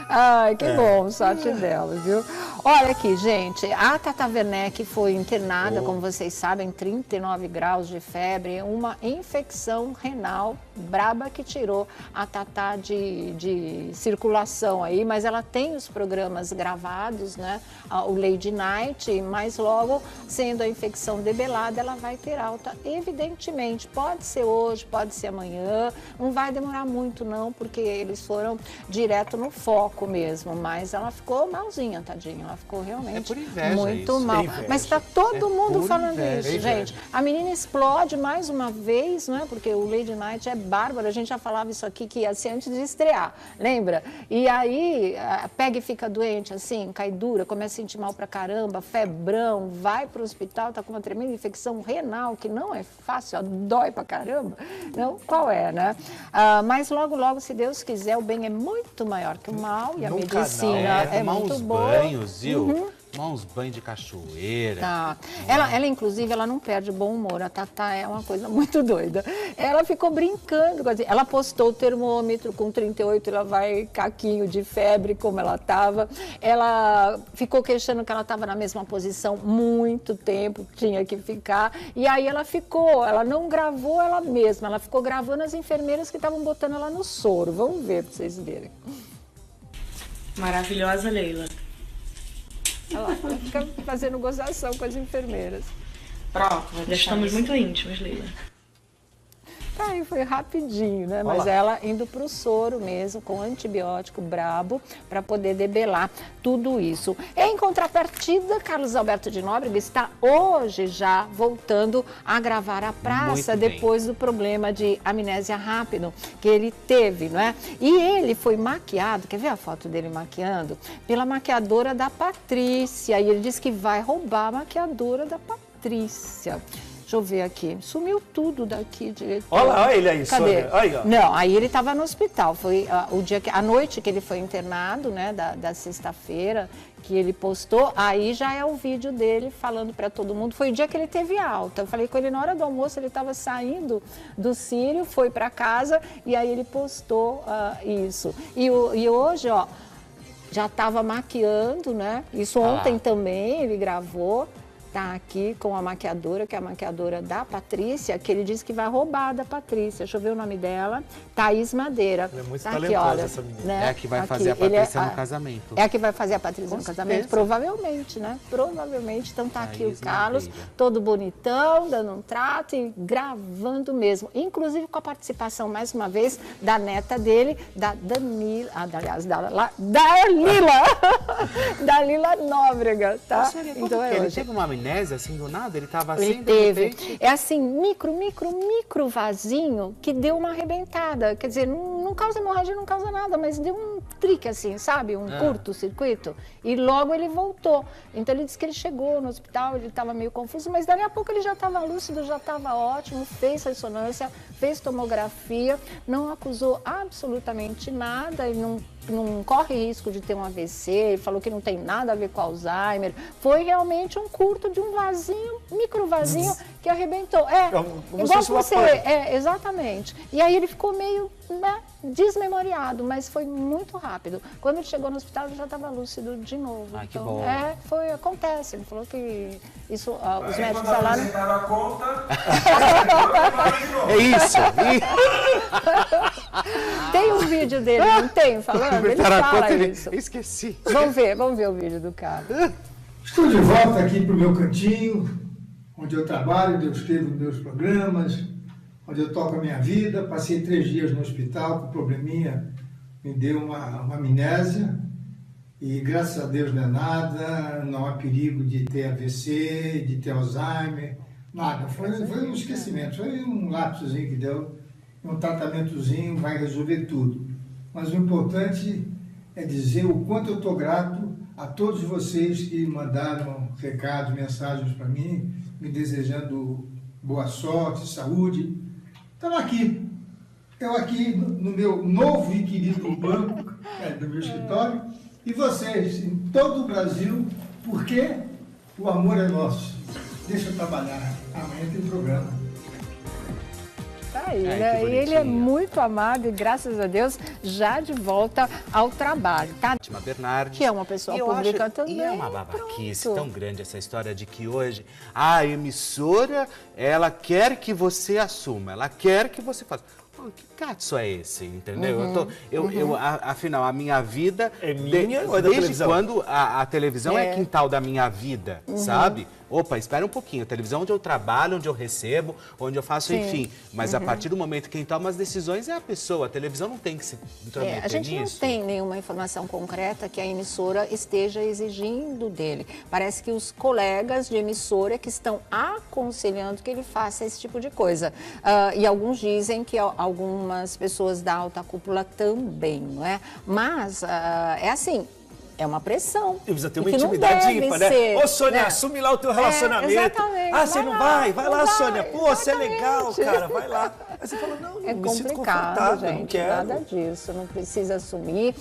Ai, que bom, sorte dela, viu? Olha aqui, gente, a Tata Werneck foi internada, como vocês sabem, 39 graus de febre, uma infecção renal braba que tirou a Tata de circulação aí, mas ela tem os programas gravados, né? O Lady Night, mas logo, sendo a infecção debelada, ela vai ter alta, evidentemente. Pode ser hoje, pode ser amanhã, não vai demorar muito não, porque eles foram direto no foco mesmo, mas ela ficou malzinha, tadinha, ela ficou realmente por inveja muito isso. mal. É inveja. Mas está todo mundo por falando inveja, isso, gente. A menina explode mais uma vez, né? Porque o Lady Night é bárbaro, a gente já falava isso aqui que ia ser antes de estrear, lembra? E aí pega e fica doente, assim, cai dura, começa a sentir mal pra caramba, febrão, vai pro hospital, tá com uma tremenda infecção renal, que não é fácil, ó, dói pra caramba. Não, qual é, né? Mas logo, logo, se Deus quiser, o bem é muito maior que o mal e a Nunca medicina não. é tomar muito uns boa. banhos, viu? Tomar uns banhos de cachoeira. Tá. Ela, inclusive, ela não perde o bom humor. A Tatá é uma coisa muito doida. Ela ficou brincando. Ela postou o termômetro com 38, ela vai caquinho de febre, como ela estava. Ela ficou queixando que ela estava na mesma posição muito tempo, tinha que ficar. E aí ela ficou, ela não gravou ela mesma, ela ficou gravando as enfermeiras que estavam botando ela no soro. Vamos ver para vocês verem. Maravilhosa, Leila. Olha lá, ela fica fazendo gozação com as enfermeiras. Pronto, já estamos muito íntimos, Leila. Tá, aí foi rapidinho, né? Mas ela indo pro soro mesmo, com antibiótico brabo, para poder debelar tudo isso. Em contrapartida, Carlos Alberto de Nóbrega está hoje já voltando a gravar a praça depois do problema de amnésia rápido que ele teve, não é? E ele foi maquiado, quer ver a foto dele maquiando? Pela maquiadora da Patrícia. E ele disse que vai roubar a maquiadora da Patrícia. Deixa eu ver aqui. Sumiu tudo daqui, diretor. Olha ele aí, Cadê? Sônia. Aí, ó. Não, aí ele estava no hospital. Foi o dia que, a noite que ele foi internado, né, da sexta-feira, que ele postou. Aí já é o vídeo dele falando para todo mundo. Foi o dia que ele teve alta. Eu falei com ele na hora do almoço, ele estava saindo do Sírio, foi para casa e aí ele postou isso. E hoje, ó, já estava maquiando, né? Isso ontem também ele gravou. Tá aqui com a maquiadora, que é a maquiadora da Patrícia, que ele disse que vai roubar da Patrícia. Deixa eu ver o nome dela. Thaís Madeira. Ela é muito tá talentosa, aqui, olha, essa menina. né? É a que vai Aqui. fazer a Ele Patrícia no casamento. É a que vai fazer a Patrícia no casamento? certeza. Provavelmente, né? Provavelmente. Então tá aqui o Thaís Carlos, Madeira. todo bonitão, dando um trato e gravando mesmo. Inclusive com a participação, mais uma vez, da neta dele, da Danila, aliás, da Lila. Da Lila Nóbrega, tá? Então ele hoje. teve uma amnésia assim do nada? Ele tava assim, Ele de teve. repente... É assim, micro vasinho que deu uma arrebentada. Quer dizer, não não causa hemorragia, não causa nada, mas deu um trique assim, sabe? Um curto-circuito. E logo ele voltou. Então ele disse que ele chegou no hospital, ele estava meio confuso, mas dali a pouco ele já estava lúcido, já estava ótimo, fez ressonância, fez tomografia, não acusou absolutamente nada e não corre risco de ter um AVC, falou que não tem nada a ver com Alzheimer. Foi realmente um curto de um vasinho, micro vasinho, que arrebentou. Igual você. Exatamente. E aí ele ficou meio, né, desmemoriado, mas foi muito rápido. Quando ele chegou no hospital, ele já estava lúcido de novo. Ah, que então, bom. Acontece. Ele falou que isso, os Aí, médicos quando falaram. apresentaram a conta, É isso. Tem um vídeo dele, não tem? Falando? Ele fala isso. Esqueci. Vamos ver o vídeo do cara. Estou de volta aqui para o meu cantinho, onde eu trabalho, onde eu escrevo meus programas, onde eu toco a minha vida. Passei 3 dias no hospital com probleminha, me deu uma amnésia e graças a Deus não é nada, não há perigo de ter AVC, de ter Alzheimer, nada. Foi um esquecimento, foi um lapsozinho que deu, um tratamentozinho vai resolver tudo. Mas o importante é dizer o quanto eu estou grato a todos vocês que mandaram recados, mensagens para mim, me desejando boa sorte, saúde. Estamos aqui. Eu aqui no meu novo e querido banco, do meu escritório, e vocês em todo o Brasil, porque o amor é nosso. Deixa eu trabalhar. Amanhã tem programa. Tá aí, né? E ele é muito amado e, graças a Deus, já de volta ao trabalho, tá? Fátima Bernardes. Que é uma pessoa pública também. E é uma babaquice Pronto. tão grande essa história de que hoje a emissora, ela quer que você assuma, ela quer que você faça. Pô, que catso é esse, entendeu? Afinal, a minha vida... É minha ou é da desde televisão? quando a televisão é quintal da minha vida, sabe? Opa, espera um pouquinho, a televisão onde eu trabalho, onde eu recebo, onde eu faço, enfim. Mas a partir do momento que quem toma as decisões é a pessoa, a televisão não tem que se intrometer A gente nisso. não tem nenhuma informação concreta que a emissora esteja exigindo dele. Parece que os colegas de emissora que estão aconselhando que ele faça esse tipo de coisa. E alguns dizem que algumas pessoas da alta cúpula também, não é? Mas é assim... É uma pressão. E precisa ter uma que não intimidade deve ímpar, né? ser, Ô, Sônia, né? assume lá o teu relacionamento. Exatamente. Ah, você não vai? Vai lá, Sônia. Pô, você é legal, exatamente. cara, vai lá. Aí você fala, não, É me sinto complicado, confortável, não gente, quero. nada disso, não precisa assumir.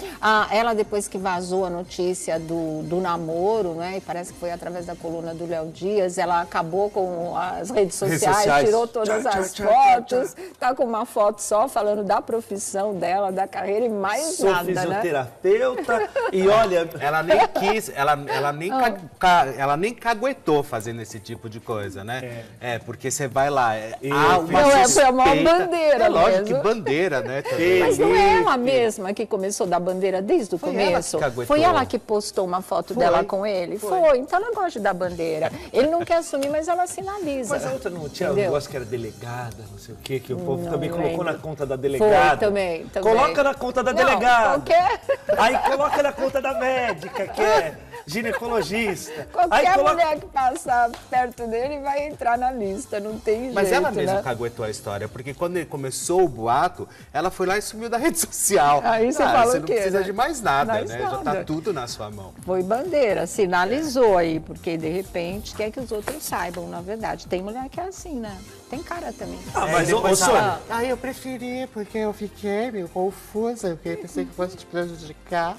Ela, depois que vazou a notícia do namoro, né, e parece que foi através da coluna do Léo Dias, ela acabou com as redes sociais, tirou todas as fotos, tá com uma foto só falando da profissão dela, da carreira e mais Sou nada, né? fisioterapeuta e olha... Ela nem quis, ela nem caguetou fazendo esse tipo de coisa, né? Porque você vai lá, há uma Foi a maior suspeita. bandeira É lógico mesmo. que bandeira, né? Mas não é ela mesma que começou da bandeira desde o Foi começo? ela que caguetou. Foi ela que postou uma foto Foi. dela com ele? Foi. Então ela gosta da bandeira. Ele não quer assumir, mas ela sinaliza. Mas a outra não tinha um Entendeu? negócio que era delegada, não sei o quê, que o povo Não também colocou lembro. na conta da delegada. Foi, também. Coloca na conta da Não, delegada. qualquer- Aí coloca na conta da médica, que é ginecologista. Aí Qualquer coloca... mulher que passar perto dele vai entrar na lista, não tem jeito, Mas ela mesma né? caguetou a história, porque quando ele começou o boato, ela foi lá e sumiu da rede social. Aí você fala você o não quê, precisa né? de mais nada, Mais né? Já tá nada. tudo na sua mão. Foi bandeira, sinalizou aí, porque de repente quer que os outros saibam, na verdade. Tem mulher que é assim, né? Tem cara também. Ah, mas, Aí ô, depois Sônia, fala, eu preferi, porque eu fiquei meio confusa, porque pensei que fosse te prejudicar.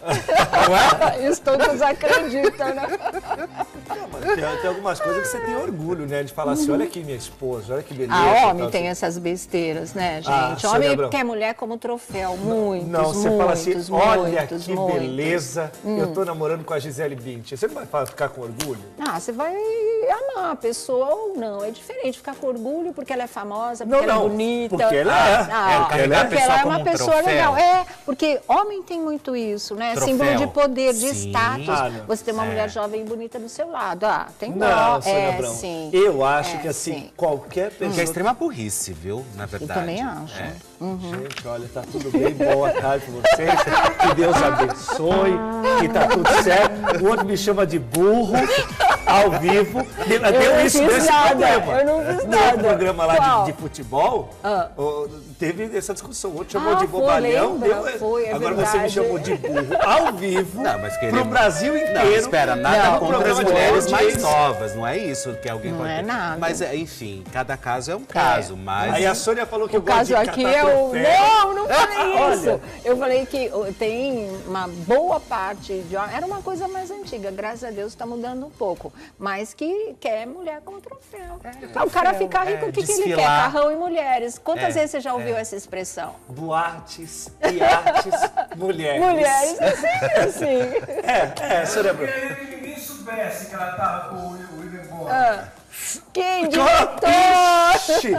Isso todos acreditam, né? tem algumas coisas que você tem orgulho, né? De falar assim, olha aqui minha esposa, olha que beleza. Homem tal, tem assim. essas besteiras, né, Ah, gente? Sônia Homem Abrão. quer mulher como troféu, muitos, Não, você fala assim, olha muitos, que muitos. beleza, eu tô namorando com a Gisele Bündchen. Você não vai ficar com orgulho? Você vai amar a pessoa ou não. É diferente ficar com orgulho porque ela é famosa, porque Não, ela é não, bonita. porque ela é. Carregar a porque pessoa ela é como uma um pessoa troféu. legal. Porque homem tem muito isso, né? Troféu. Símbolo de poder, de Sim. status. não. Você tem uma mulher jovem e bonita do seu lado. Tem Não, dó. Sônia Abrão. Sim. Eu acho que assim, sim. qualquer pessoa... Que é extrema burrice, viu? Na verdade. também acho. É. Gente, olha, tá tudo bem, boa tarde pra vocês. Que Deus abençoe, que tá tudo certo. O outro me chama de burro, ao vivo. Deu Eu não isso fiz nesse nada, programa. eu não fiz No nada. programa programa lá de futebol, teve essa discussão. O outro chamou de bobalhão. Agora você me chamou de burro ao vivo, pro Brasil inteiro. Não, espera, nada contra as mulheres mais novas, não é isso que alguém pode ter. Nada. Mas, enfim, cada caso é um caso, mas... Aí a Sônia falou que o caso aqui é o... Não falei isso. Eu falei que tem uma boa parte de... Era uma coisa mais antiga, graças a Deus está mudando um pouco, mas que quer mulher como troféu. O cara ficar rico, o que ele quer? Carrão e mulheres. Quantas vezes você já ouviu essa expressão? Boates, iates, mulheres. Mulheres, assim. Sônia Eu queria que ninguém soubesse que ela tava com o William Bonner. Quem diretor?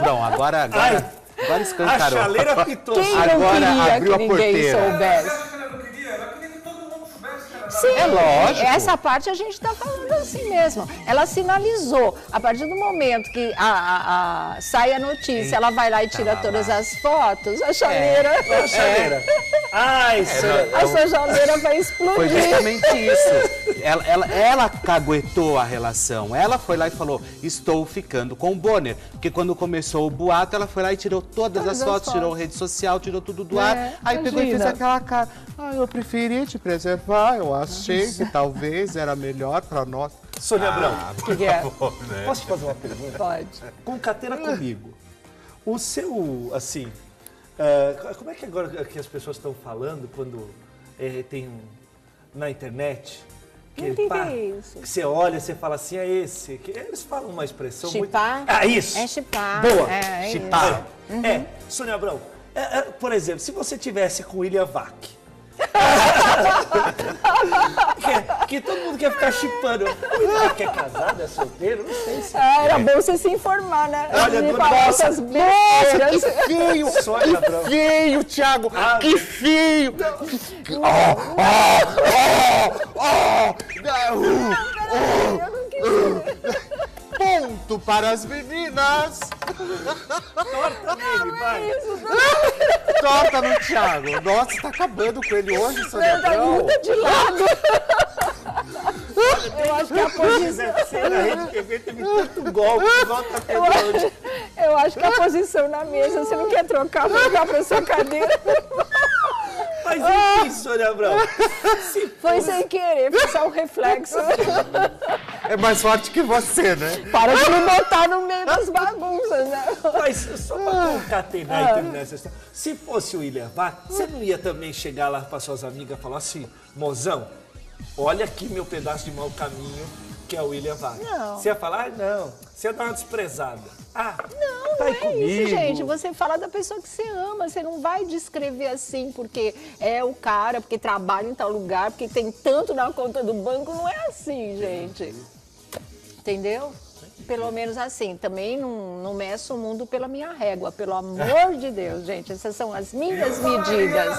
Não, agora escancarou. A chaleira pitou. Quem Agora não queria abriu que a ninguém porteira. soubesse? Ela queria que todo mundo soubesse que ela tava... Sim, É lógico. Essa parte a gente está falando assim mesmo. Ela sinalizou, a partir do momento que sai a notícia, ela vai lá e tira todas as fotos, a chaleira... A chaleira. Ai, Sônia. A sua chaleira vai explodir. Foi justamente isso. Ela caguetou a relação. Ela foi lá e falou, estou ficando com o Bonner. Porque quando começou o boato, ela foi lá e tirou todas as fotos, tirou rede social, tirou tudo do ar. Aí pegou e fez aquela cara. Eu preferi te preservar, eu achei que talvez era melhor pra nós. Sônia Abrão, que é? posso te fazer uma pergunta? Pode. Concateira comigo. O seu, assim, como é que agora que as pessoas estão falando quando tem na internet? Que você olha, você fala assim, é esse. Eles falam uma expressão chipar? muito... isso. É chipar. Boa. Chipar. Sônia Abrão, por exemplo, se você tivesse com o William Vac, que todo mundo quer ficar chipando. O William Vac é casado, é solteiro? Não sei se... era bom você se informar, né? Olha, nossa, que feio! Sônia Abrão. Que feio, Thiago! Que feio! Eu não quis. Ponto para as meninas! Torta nele, vai. Torta no Thiago! Nossa, tá acabando com ele hoje, Sônia Abrão! Muda de lado! Eu acho que a posição... Na Rede TV teve tanto golpe, volta até hoje. Eu acho que a posição na mesa, você não quer trocar pra sua cadeira? Mas enfim, Sônia Abrão. Foi sem querer, foi só um reflexo. É mais forte que você, né? Para de me botar no meio das bagunças, né? Mas só pra concatenar e terminar essa história. Se fosse o William Vac, você não ia também chegar lá para suas amigas e falar assim, mozão, olha aqui meu pedaço de mau caminho, que é o William Vac. Não. Você ia falar, não. Você ia dar uma desprezada. Não, tá não aí é comigo. isso, gente. Você fala da pessoa que você ama. Você não vai descrever assim porque é o cara, porque trabalha em tal lugar, porque tem tanto na conta do banco. Não é assim, gente. Entendeu? Pelo menos assim. Também não meço o mundo pela minha régua. Pelo amor de Deus, gente. Essas são as minhas medidas.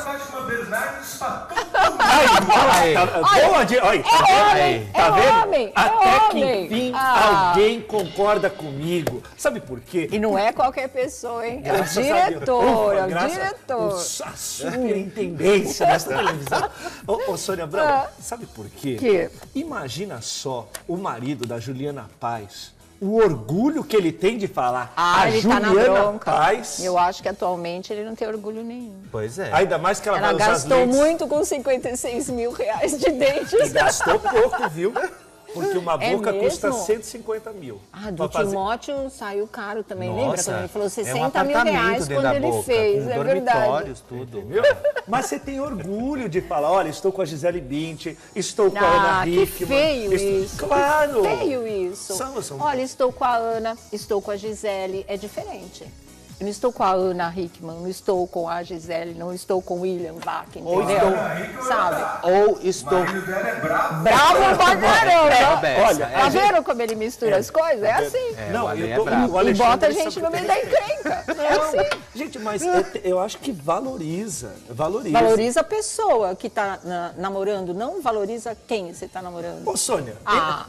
Tá vendo? Até que homem. enfim alguém concorda comigo. Sabe por quê? E não é qualquer pessoa, hein? É o Graças a diretor, Deus. é o diretor. A superintendência dessa televisão. Ô, Sônia Abrão, sabe por quê? Que? Imagina só o marido da Juliana Paz, o orgulho que ele tem de falar. A ele Juliana tá na bronca. Paz. Eu acho que atualmente ele não tem orgulho nenhum. Pois é. Ainda mais que ela vai usar as gastou lentes. muito com 56 mil reais de dentes. E gastou pouco, viu? Porque uma boca mesmo? custa 150 mil. Do Timóteo saiu caro também, lembra? Quando ele falou 60 um mil reais quando ele fez, é verdade. Dormitórios, tudo. Viu? Mas você tem orgulho de falar, olha, estou com a Gisele Bündchen, estou com a Ana Hickman. Que feio isso. Claro. Que feio isso. São... Olha, estou com a Ana, estou com a Gisele, é diferente. Eu não estou com a Ana Hickman, não estou com a Gisele, não estou com o William Vac, entendeu? Sabe? Ou estou... Bravo pra caramba! Olha, tá vendo como ele mistura as coisas? É assim. Não, o Ale eu tô... é bravo. o E bota a Alexandre gente no meio da encrenca. É assim. Gente, mas eu acho que valoriza. Valoriza a pessoa que está namorando, não valoriza quem você está namorando. Ô, Sônia,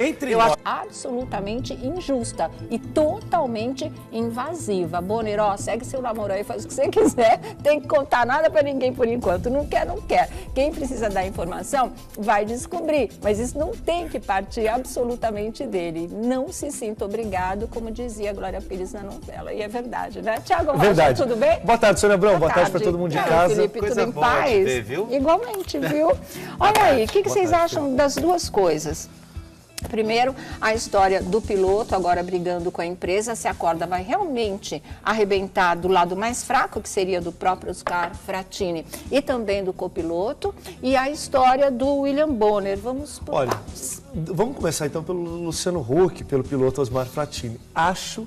entre eu nós... acho absolutamente injusta e totalmente invasiva. Bonner, ó, segue seu namoro aí, faz o que você quiser, tem que contar nada para ninguém por enquanto. Não quer, não quer. Quem precisa dar informação vai descobrir, mas isso não tem que partir absolutamente dele. Não se sinta obrigado, como dizia a Glória Pires na novela. E é verdade, né? Tiago Rocha, tudo bem? Boa tarde, Sônia Abrão. Boa tarde para todo mundo de casa. Felipe, Coisa tudo em boa paz? de ver, viu? Igualmente, viu? Olha aí, o que vocês acham das duas coisas? Primeiro, a história do piloto agora brigando com a empresa, se a corda vai realmente arrebentar do lado mais fraco, que seria do próprio Oscar Frattini, e também do copiloto, e a história do William Bonner. Vamos por partes. Vamos começar então pelo Luciano Huck, pelo piloto Osmar Frattini. Acho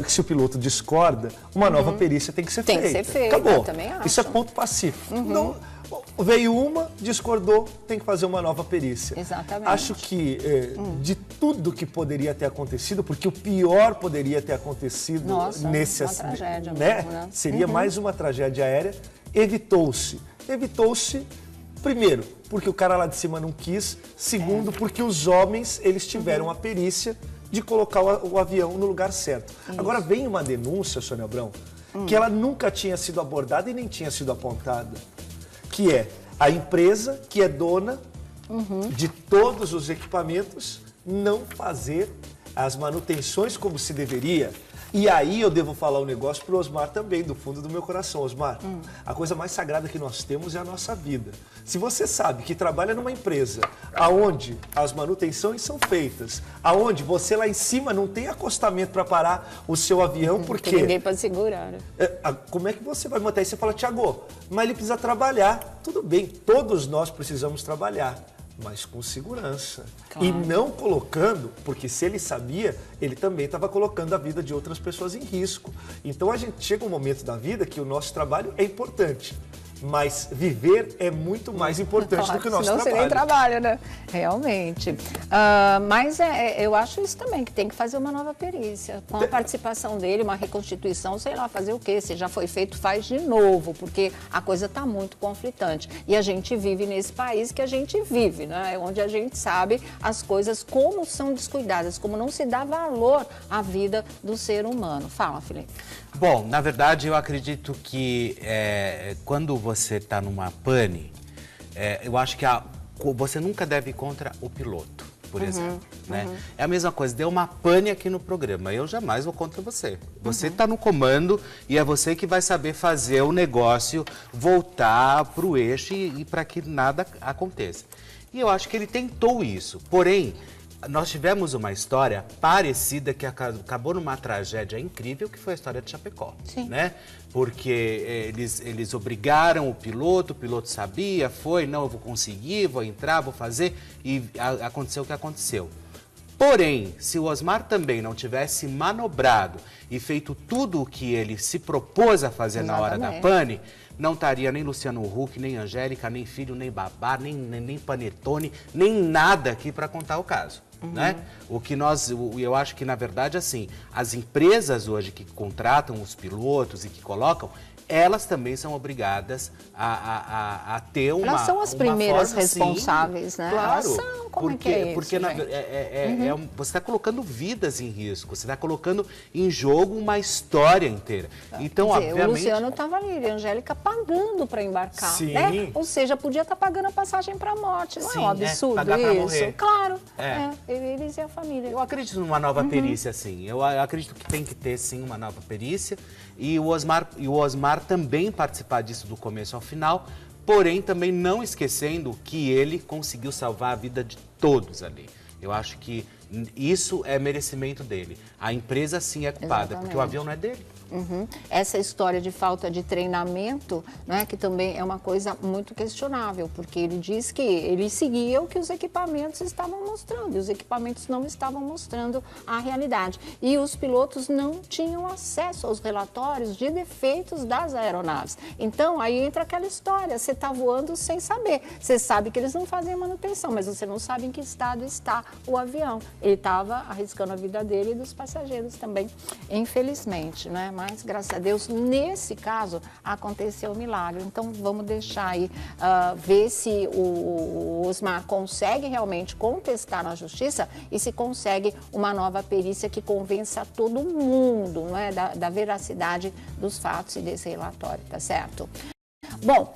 que se o piloto discorda, uma nova perícia tem que ser feita. Tem que ser feita, acabou. eu também acho. Isso é ponto pacífico. Não, veio uma, discordou, tem que fazer uma nova perícia. Exatamente. Acho que de tudo que poderia ter acontecido, porque o pior poderia ter acontecido nesse uma tragédia né? mesmo, né? Seria mais uma tragédia aérea. Evitou-se. Evitou-se, primeiro, porque o cara lá de cima não quis. Segundo, porque os homens, eles tiveram a perícia de colocar o avião no lugar certo. Isso. Agora vem uma denúncia, Sônia Abrão, que ela nunca tinha sido abordada e nem tinha sido apontada, que é a empresa que é dona de todos os equipamentos não fazer as manutenções como se deveria. E aí eu devo falar um negócio para o Osmar também, do fundo do meu coração. Osmar, a coisa mais sagrada que nós temos é a nossa vida. Se você sabe que trabalha numa empresa aonde as manutenções são feitas, aonde você lá em cima não tem acostamento para parar o seu avião, porque... ninguém pode segurar, né? Como é que você vai manter? Aí você fala, Tiago, mas ele precisa trabalhar. Tudo bem, todos nós precisamos trabalhar, mas com segurança. Claro. E não colocando, porque se ele sabia, ele também estava colocando a vida de outras pessoas em risco. Então a gente chega um momento da vida que o nosso trabalho é importante, mas viver é muito mais importante do que o nosso trabalho. Senão você nem trabalha, né? Realmente. Mas eu acho isso também, que tem que fazer uma nova perícia. Com a participação dele, uma reconstituição, sei lá, fazer o quê? Se já foi feito, faz de novo, porque a coisa está muito conflitante. E a gente vive nesse país que a gente vive, né? Onde a gente sabe as coisas como são descuidadas, como não se dá valor à vida do ser humano. Fala, Felipe. Bom, na verdade, eu acredito que quando você está numa pane, eu acho que você nunca deve ir contra o piloto, por exemplo. Né? É a mesma coisa, deu uma pane aqui no programa, eu jamais vou contra você. Você está no comando e é você que vai saber fazer o negócio voltar para o eixo e para que nada aconteça. E eu acho que ele tentou isso, porém... Nós tivemos uma história parecida que acabou numa tragédia incrível, que foi a história de Chapecó, né? Porque eles obrigaram o piloto sabia, não, eu vou conseguir, vou entrar, vou fazer, e aconteceu o que aconteceu. Porém, se o Osmar também não tivesse manobrado e feito tudo o que ele se propôs a fazer na hora da pane, não estaria nem Luciano Huck, nem Angélica, nem filho, nem babá, nem panetone, nem nada aqui para contar o caso. Né? Eu acho que, na verdade, assim, as empresas hoje que contratam os pilotos e que colocam, elas também são obrigadas a ter uma... Elas são as primeiras responsáveis, né? Claro. Elas são, como é que é isso, porque você está colocando vidas em risco, você está colocando em jogo uma história inteira. Então, quer dizer, obviamente... O Luciano estava ali, a Angélica pagando para embarcar, Sim. né? Ou seja, podia estar pagando a passagem para a morte. Não Sim, é um absurdo pagar pra isso? morrer. Claro, eles e a família. Eu acredito numa nova perícia, sim. Eu acredito que tem que ter, sim, uma nova perícia. E o Osmar também participar disso do começo ao final, porém também não esquecendo que ele conseguiu salvar a vida de todos ali. Eu acho que isso é merecimento dele. A empresa, sim, é culpada, porque o avião não é dele. Essa história de falta de treinamento, né, que também é uma coisa muito questionável, porque ele diz que ele seguia o que os equipamentos estavam mostrando, e os equipamentos não estavam mostrando a realidade. E os pilotos não tinham acesso aos relatórios de defeitos das aeronaves. Então, aí entra aquela história, você está voando sem saber. Você sabe que eles não fazem manutenção, mas você não sabe em que estado está o avião. Ele estava arriscando a vida dele e dos passageiros também, infelizmente, né? mas graças a Deus, nesse caso, aconteceu o milagre. Então, vamos deixar aí, ver se o Osmar consegue realmente contestar na justiça e se consegue uma nova perícia que convença todo mundo, não é, da veracidade dos fatos e desse relatório, tá certo? Bom,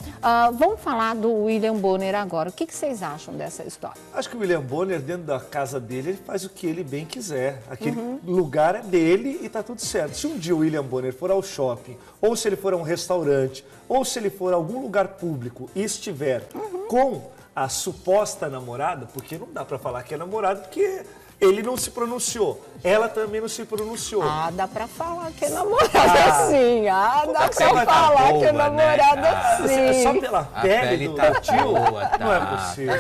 vamos falar do William Bonner agora. O que vocês acham dessa história? Acho que o William Bonner, dentro da casa dele, ele faz o que ele bem quiser. Aquele lugar é dele e tá tudo certo. Se um dia o William Bonner for ao shopping, ou se ele for a um restaurante, ou se ele for a algum lugar público e estiver com a suposta namorada, porque não dá pra falar que é namorada, porque ele não se pronunciou. Ela também não se pronunciou. Dá pra falar que é namorada sim. Dá pra falar que é namorada sim. Só pela pele do tio? Não é possível.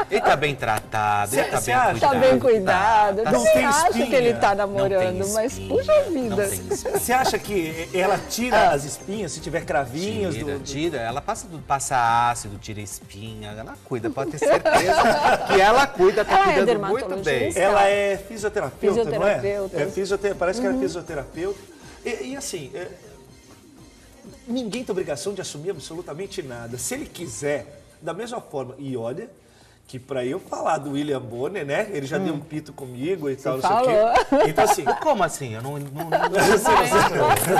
Ele tá bem tratado, ele tá bem cuidado. Tá bem cuidado. Não tem acho espinha. que ele tá namorando, mas puxa vida. Você acha que ela tira as espinhas, se tiver cravinhos? Tira. Ela passa ácido, tira espinha, ela cuida, pode ter certeza que ela cuida, tá cuidando muito bem. Ela é fisioterapeuta, não é? Parece que ela é fisioterapeuta. E assim, ninguém tem obrigação de assumir absolutamente nada. Se ele quiser, da mesma forma, e olha, que pra eu falar do William Bonner, né? Ele já deu um pito comigo e tal, não sei o quê. Então assim... Como assim? Eu não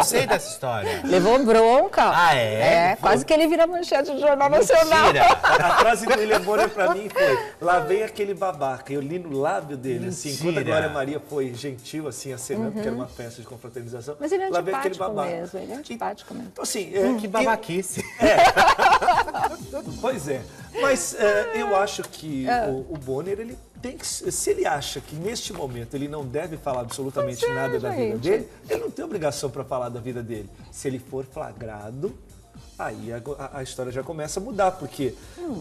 sei dessa história. Levou bronca. Quase que ele vira manchete do Jornal Nacional. A frase do William Bonner pra mim foi: lá vem aquele babaca. Eu li no lábio dele, assim, quando a Glória Maria foi gentil, assim, acenando, porque era uma festa de confraternização. Mas ele é lá vem aquele antipático babaca. mesmo, ele é antipático mesmo. Então assim... que babaquice. Pois é. Mas eu acho que o Bonner, ele tem que... Se ele acha que neste momento ele não deve falar absolutamente nada da vida dele, ele não tem obrigação para falar da vida dele. Se ele for flagrado, aí a história já começa a mudar, porque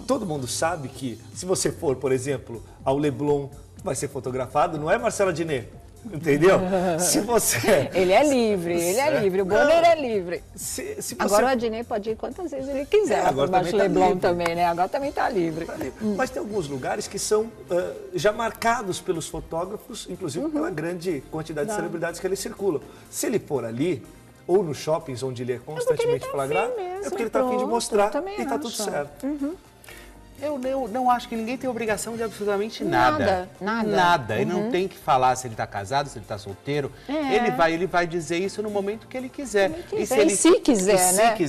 todo mundo sabe que se você for, por exemplo, ao Leblon, vai ser fotografado, não é, Marcela Diné? Entendeu? Se você... Ele é livre, o Bonner é livre. Se você... Agora o Adnet pode ir quantas vezes ele quiser, por baixo do Leblon também, né? Agora também está livre. Mas tem alguns lugares que são já marcados pelos fotógrafos, inclusive pela grande quantidade de celebridades que eles circulam. Se ele for ali, ou nos shoppings onde ele é constantemente flagrado, é porque ele está a fim de mostrar e está tudo certo. Eu não acho que ninguém tem obrigação de absolutamente nada. Nada. Ele não tem que falar se ele está casado, se ele está solteiro. Ele vai dizer isso no momento que ele quiser. E se quiser, né? E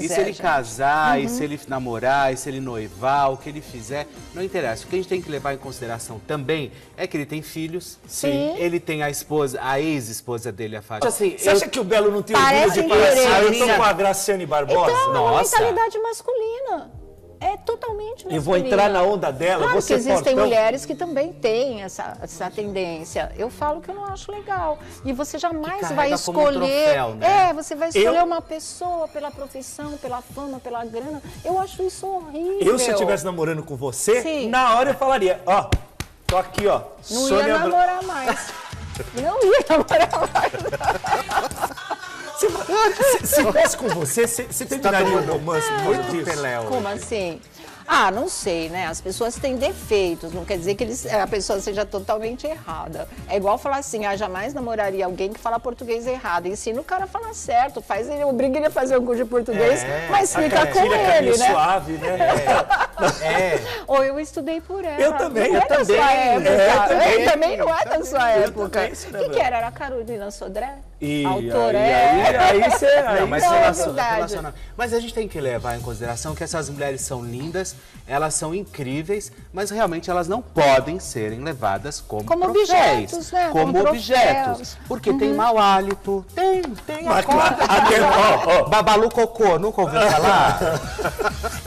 se ele casar, e se ele namorar, e se ele noivar, o que ele fizer, não interessa. O que a gente tem que levar em consideração também é que ele tem filhos. Sim. Ele tem a esposa, a ex-esposa dele, a Fátima. Assim, você acha que o Belo não tem orgulho de parecer? Eu estou com a Graciane Barbosa? Então, é uma mentalidade masculina. É totalmente masculina. Eu vou entrar na onda dela, claro você que existem mulheres que também têm essa tendência. Eu falo que eu não acho legal. E você jamais vai escolher... Troféu, né? Você vai escolher uma pessoa pela profissão, pela fama, pela grana. Eu acho isso horrível. Se eu estivesse namorando com você, na hora eu falaria, tô aqui, ó. Não ia namorar mais. Não ia namorar mais. Se fosse com você, você terminaria um romance muito disso? Como assim? Não sei, né? As pessoas têm defeitos, não quer dizer que a pessoa seja totalmente errada. É igual falar assim, jamais namoraria alguém que fala português errado. Ensina o cara a falar certo, obriga ele a fazer um curso de português, mas fica com ele, né? Suave, né? Ou eu estudei por ela. Eu também, não é da sua época. Eu também não é da sua época. O que era? Era a Carolina Sodré? Autora Mas a gente tem que levar em consideração que essas mulheres são lindas, elas são incríveis, mas realmente elas não podem serem levadas como troféus, objetos, né? Como objetos. Porque tem mau hálito, tem Babalu Cocô, nunca ouviu falar?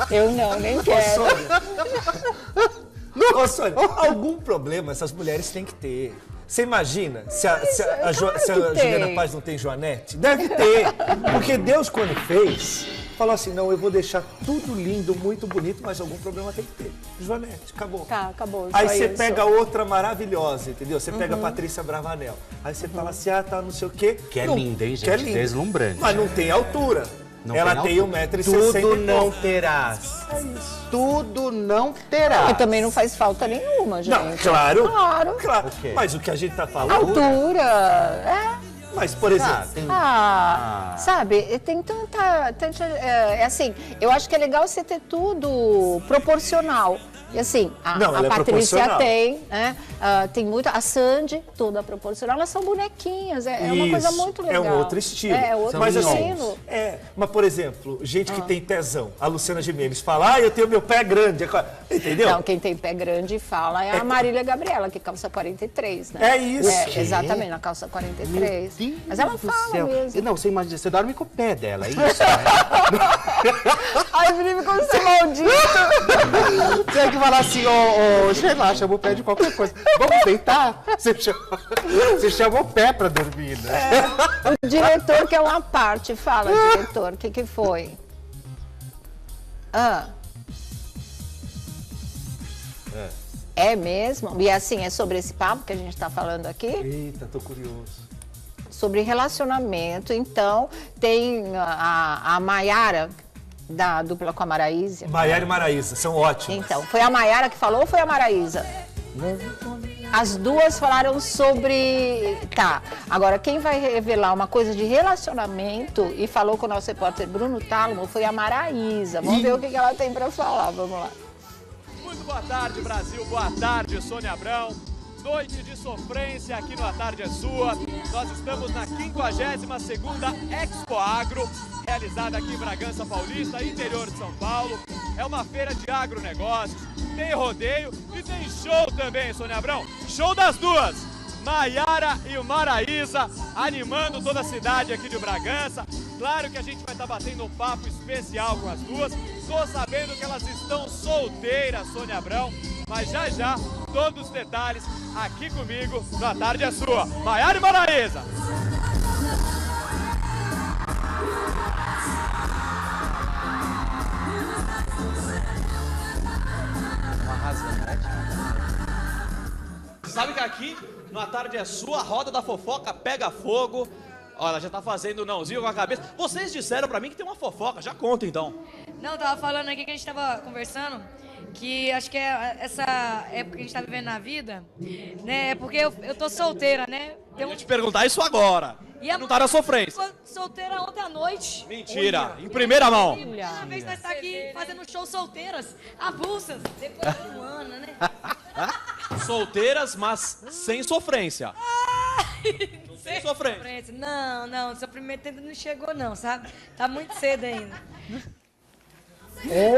Eu não, nem quero. Sônia, algum problema essas mulheres têm que ter. Você imagina se a Juliana Paz não tem Joanete? Deve ter, porque Deus quando fez, falou assim, não, eu vou deixar tudo lindo, muito bonito, mas algum problema tem que ter. Joanete, acabou. Tá, acabou. Aí você pega outra maravilhosa, entendeu? Você pega a Patrícia Bravanel. Aí você fala assim, tá não sei o quê. Que é linda, hein, gente? Que é linda. Deslumbrante. Mas não tem altura. Ela tem 1,60 m. Tudo não terás. É isso. Tudo não terás. E também não faz falta nenhuma, gente. Não, claro. Claro. Mas o que a gente tá falando... Altura, Mas, por exemplo... Sabe, tem tanta assim, eu acho que é legal você ter tudo proporcional. E assim, a Patrícia tem, né? Tem muito, a Sandy, toda proporcional, elas são bonequinhas, é uma coisa muito legal. É um outro estilo. É outro estilo. Mas, por exemplo, gente que tem pezão, a Luciana Gimenez fala, eu tenho meu pé grande, entendeu? Não, quem tem pé grande fala é a Marília Gabriela, que calça 43, né? É isso. Exatamente, na calça 43. Mas ela fala mesmo. Não, você imagina, você dorme com o pé dela, é isso, Ai, Felipe, como você é maldito. Você tem que falar assim, sei lá, chama o pé de qualquer coisa. Vamos deitar? Você chama o pé pra dormir, né? O diretor quer uma parte. Fala, diretor, o que foi? É mesmo? E assim, é sobre esse papo que a gente está falando aqui? Eita, tô curioso. Sobre relacionamento, então, tem a Maiara, da dupla com a Maraísa. Maiara e Maraísa, são ótimos. Então, foi a Maiara que falou ou foi a Maraísa? As duas falaram sobre... Tá, agora quem vai revelar uma coisa de relacionamento e falou com o nosso repórter Bruno Tálamo foi a Maraísa. Vamos ver o que ela tem para falar, vamos lá. Muito boa tarde, Brasil. Boa tarde, Sônia Abrão. Noite de sofrência aqui no A Tarde é Sua. Nós estamos na 52ª Expo Agro, realizada aqui em Bragança Paulista, interior de São Paulo. É uma feira de agronegócios, tem rodeio e tem show também, Sônia Abrão. Show das duas, Maiara e Maraísa, animando toda a cidade aqui de Bragança. Claro que a gente vai estar batendo um papo especial com as duas. Estou sabendo que elas estão solteiras, Sônia Abrão. Mas já, todos os detalhes aqui comigo no A Tarde é Sua. Maiara e Maraísa. Sabe que aqui no A Tarde é Sua, a roda da fofoca pega fogo. Olha, ela já tá fazendo nãozinho com a cabeça. Vocês disseram pra mim que tem uma fofoca, já conta então. Não, tava falando aqui que a gente tava conversando, que acho que é essa época que a gente tá vivendo na vida, né? Porque eu tô solteira, né? Eu vou te perguntar isso agora. E não tá na sofrência. Ficou solteira ontem à noite. Mentira, em primeira mão. Uma vez nós tá aqui fazendo show solteiras, avulsas, depois de um ano, né? Solteiras, mas sem sofrência. Sem sofrência. Não, sofrimento ainda não chegou não, sabe? Tá muito cedo ainda.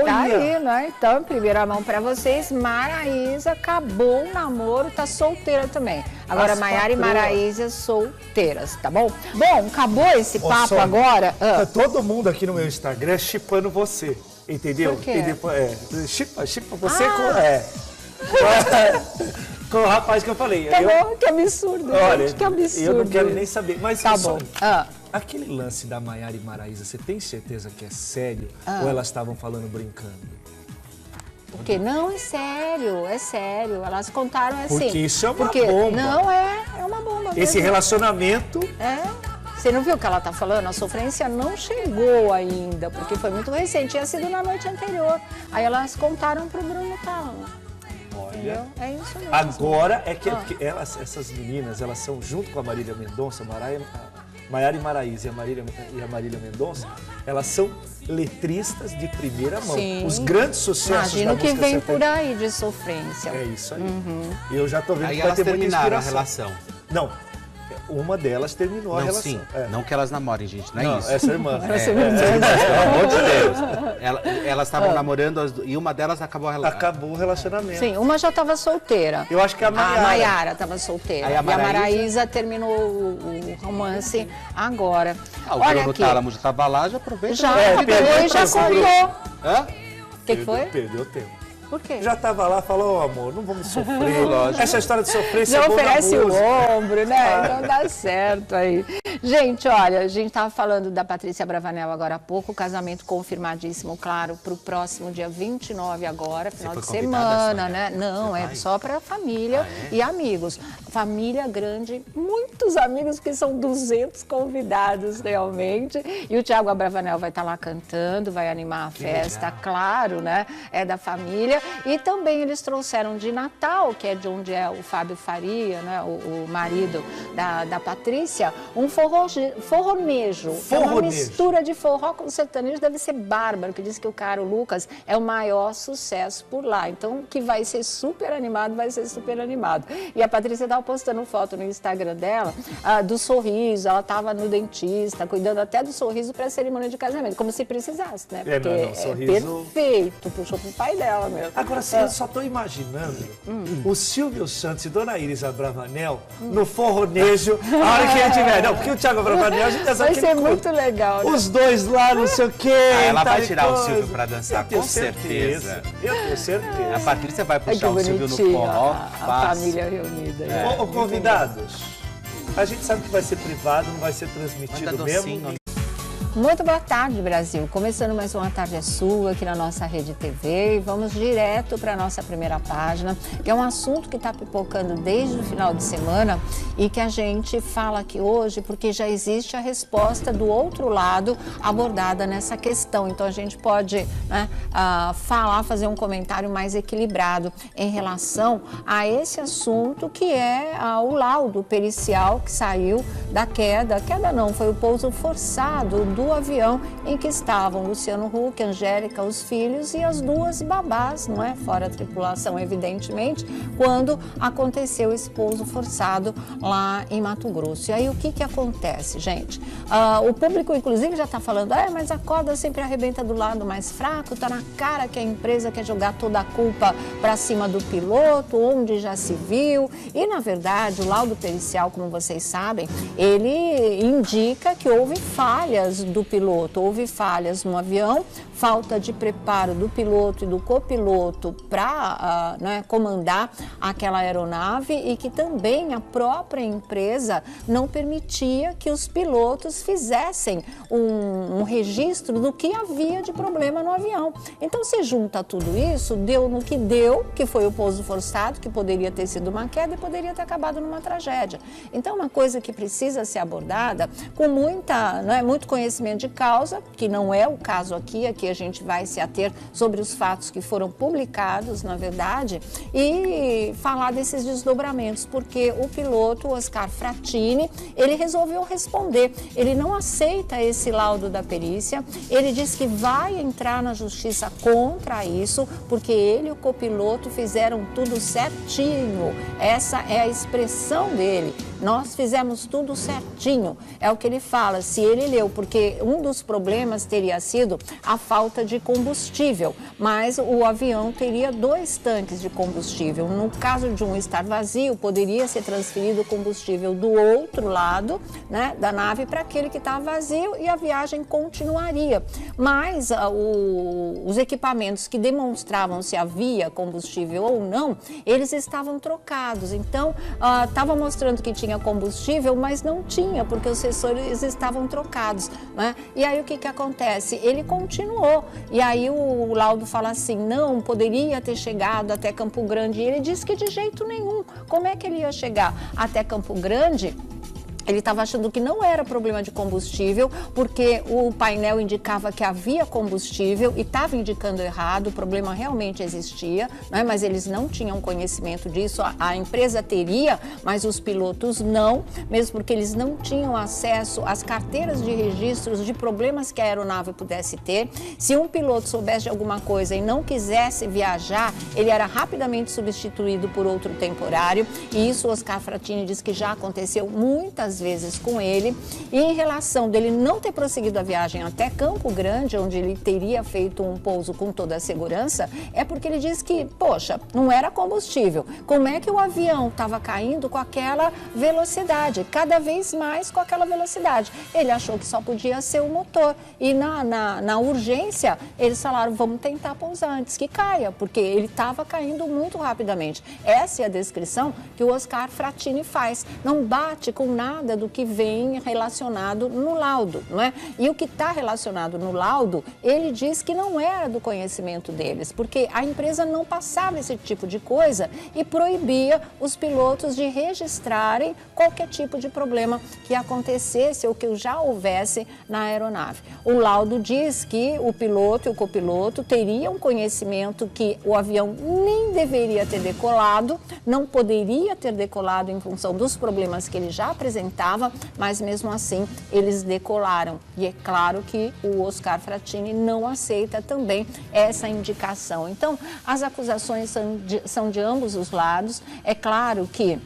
Tá aí, né? Então, em primeira mão pra vocês, Maraísa acabou o namoro, tá solteira também. Agora, Maiara e Maraísa solteiras, tá bom? Bom, acabou esse papo Sônia, agora. Tá todo mundo aqui no meu Instagram chipando você, entendeu? Por quê? E depois, chipa você com o rapaz que eu falei. Tá bom, que absurdo, olha, gente, que absurdo. Eu não quero nem saber, mas tá bom. Sônia, aquele lance da Maiara e Maraísa, você tem certeza que é sério? Ou elas estavam falando brincando? Porque não, é sério. Elas contaram assim. Porque isso é uma bomba. Não, é uma bomba. Esse mesmo. relacionamento... Você não viu o que ela tá falando? A sofrência não chegou ainda, porque foi muito recente, tinha sido na noite anterior. Aí elas contaram pro Bruno Tálamo. Olha, é isso mesmo. Agora é que essas meninas, elas são junto com a Marília Mendonça, Maiara e Maraísa e a Marília Mendonça, elas são letristas de primeira mão. Sim. Os grandes sucessos Imagino da música que vem sertaneja. por aí de sofrência. É isso aí. E eu já tô vendo Aí que vai elas ter muita terminaram a inspiração. relação. Não, uma delas terminou a relação. Sim, não que elas namorem, gente, não é isso. Essa irmã. Pelo amor de Deus. Elas estavam namorando e uma delas acabou a relação. Acabou o relacionamento. Sim, uma já estava solteira. Eu acho que a Maiara estava solteira. Aí e a Maraísa terminou o romance agora. O Olha Bruno aqui. Tálamo já estava lá, já aproveita. Já perdeu e já tempo. contou. Hã? O que foi? Perdeu tempo. Por quê? Já tava lá, falou, amor, não vamos sofrer. Lógico. Essa história de sofrência Já é boa na oferece o música. ombro, né? Então dá certo aí. Gente, olha, a gente estava falando da Patrícia Bravanel agora há pouco, o casamento confirmadíssimo, claro, para o próximo dia 29 agora, final de semana, né? Não, é só para família e amigos. Família grande, muitos amigos, que são 200 convidados realmente. E o Thiago Abravanel vai estar lá cantando, vai animar a festa, claro, né? É da família. E também eles trouxeram de Natal, que é de onde é o Fábio Faria, né? O marido da Patrícia, um forró forronejo. É uma mistura de forró com sertanejo, deve ser bárbaro, que diz que o cara, o Lucas, é o maior sucesso por lá. Então, que vai ser super animado, vai ser super animado. E a Patrícia estava postando foto no Instagram dela do sorriso, ela estava no dentista, cuidando até do sorriso para a cerimônia de casamento, como se precisasse, né? Porque sorriso... perfeito, puxou pro pai dela mesmo. Agora, assim, eu só estou imaginando o Silvio Santos e Dona Iris Abravanel no forronejo, a hora que ele tiver. Não, porque o Thiago Abravanel, a gente já sabe vai ser muito legal, né? Os dois lá, não sei o quê. Ela vai tirar o Silvio para dançar, com certeza. Eu tenho certeza. A Patrícia vai puxar o Silvio no forró. A família reunida. Convidados, a gente sabe que vai ser privado, não vai ser transmitido mesmo. Muito boa tarde, Brasil. Começando mais uma Tarde é Sua aqui na nossa Rede TV e vamos direto para a nossa primeira página, que é um assunto que está pipocando desde o final de semana e que a gente fala aqui hoje porque já existe a resposta do outro lado abordada nessa questão. Então a gente pode fazer um comentário mais equilibrado em relação a esse assunto que é o laudo pericial que saiu da queda. Queda não, foi o pouso forçado do avião em que estavam Luciano Huck, Angélica, os filhos e as duas babás, não é? Fora a tripulação, evidentemente, quando aconteceu esse pouso forçado lá em Mato Grosso. E aí o que acontece, gente? O público, inclusive, já está falando, mas a corda sempre arrebenta do lado mais fraco, está na cara que a empresa quer jogar toda a culpa para cima do piloto, onde já se viu. E, na verdade, o laudo pericial, como vocês sabem, ele indica que houve falhas do piloto, houve falhas no avião, falta de preparo do piloto e do copiloto para comandar aquela aeronave e que também a própria empresa não permitia que os pilotos fizessem um registro do que havia de problema no avião. Então, se junta tudo isso, deu no que deu, que foi o pouso forçado, que poderia ter sido uma queda e poderia ter acabado numa tragédia. Então, uma coisa que precisa ser abordada com muito conhecimento de causa, que não é o caso aqui a gente vai se ater sobre os fatos que foram publicados, na verdade, e falar desses desdobramentos, porque o piloto Oscar Frattini, ele resolveu responder, ele não aceita esse laudo da perícia, ele diz que vai entrar na justiça contra isso, porque ele e o copiloto fizeram tudo certinho, essa é a expressão dele, nós fizemos tudo certinho, é o que ele fala, se ele leu, porque um dos problemas teria sido a falta de combustível, mas o avião teria 2 tanques de combustível. No caso de um estar vazio, poderia ser transferido o combustível do outro lado, né, da nave para aquele que estava vazio e a viagem continuaria. Mas os equipamentos que demonstravam se havia combustível ou não, eles estavam trocados. Então, estava mostrando que tinha combustível, mas não tinha, porque os sensores estavam trocados, né? E aí o que acontece? Ele continuou. E aí o laudo fala assim, não, poderia ter chegado até Campo Grande. E ele disse que de jeito nenhum. Como é que ele ia chegar até Campo Grande? Ele estava achando que não era problema de combustível, porque o painel indicava que havia combustível e estava indicando errado, o problema realmente existia, né? Mas eles não tinham conhecimento disso, a empresa teria, mas os pilotos não, mesmo porque eles não tinham acesso às carteiras de registros de problemas que a aeronave pudesse ter. Se um piloto soubesse de alguma coisa e não quisesse viajar, ele era rapidamente substituído por outro temporário, e isso o Oscar Frattini diz que já aconteceu muitas vezes com ele, e em relação dele não ter prosseguido a viagem até Campo Grande, onde ele teria feito um pouso com toda a segurança, é porque ele diz que, poxa, não era combustível. Como é que o avião estava caindo com aquela velocidade, cada vez mais com aquela velocidade? Ele achou que só podia ser o motor, e na urgência, eles falaram, vamos tentar pousar antes que caia, porque ele estava caindo muito rapidamente. Essa é a descrição que o Oscar Frattini faz, não bate com nada do que vem relacionado no laudo, não é? E o que está relacionado no laudo, ele diz que não era do conhecimento deles, porque a empresa não passava esse tipo de coisa e proibia os pilotos de registrarem qualquer tipo de problema que acontecesse ou que já houvesse na aeronave. O laudo diz que o piloto e o copiloto teriam conhecimento que o avião nem deveria ter decolado, não poderia ter decolado em função dos problemas que ele já apresentava estava, mas mesmo assim eles decolaram. E é claro que o Oscar Frattini não aceita também essa indicação. Então, as acusações são de ambos os lados. É claro que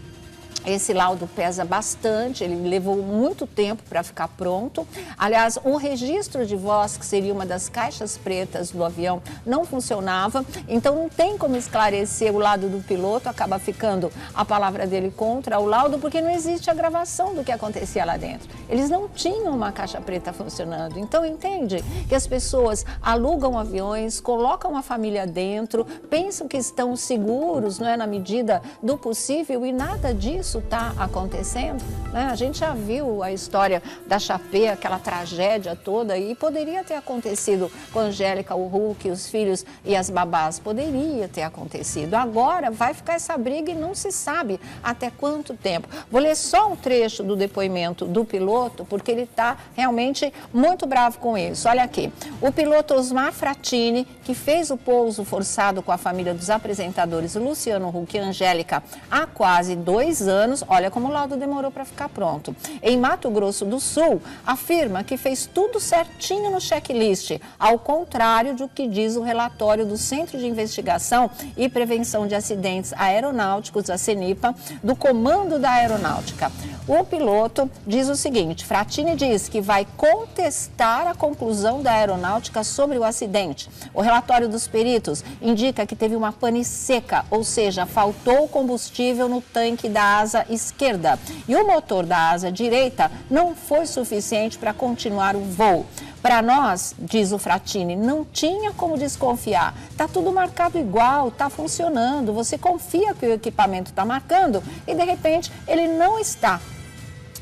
esse laudo pesa bastante, ele levou muito tempo para ficar pronto. Aliás, o registro de voz, que seria uma das caixas pretas do avião, não funcionava. Então, não tem como esclarecer o lado do piloto, acaba ficando a palavra dele contra o laudo, porque não existe a gravação do que acontecia lá dentro. Eles não tinham uma caixa preta funcionando. Então, entende que as pessoas alugam aviões, colocam a família dentro, pensam que estão seguros, não é, na medida do possível, e nada disso está acontecendo, né? A gente já viu a história da Chapé, aquela tragédia toda, e poderia ter acontecido com a Angélica, o Hulk, os filhos e as babás, poderia ter acontecido. Agora vai ficar essa briga e não se sabe até quanto tempo. Vou ler só um trecho do depoimento do piloto, porque ele está realmente muito bravo com isso. Olha aqui, o piloto Osmar Frattini, que fez o pouso forçado com a família dos apresentadores Luciano Huck e Angélica há quase 2 anos, olha como o laudo demorou para ficar pronto, em Mato Grosso do Sul, afirma que fez tudo certinho no checklist, ao contrário do que diz o relatório do Centro de Investigação e Prevenção de Acidentes Aeronáuticos, a CENIPA, do Comando da Aeronáutica. O piloto diz o seguinte: Frattini diz que vai contestar a conclusão da aeronáutica sobre o acidente. O relatório dos peritos indica que teve uma pane seca, ou seja, faltou combustível no tanque da asa esquerda e o motor da asa direita não foi suficiente para continuar o voo. Para nós, diz o Frattini, não tinha como desconfiar. Está tudo marcado igual, está funcionando. Você confia que o equipamento está marcando e, de repente, ele não está.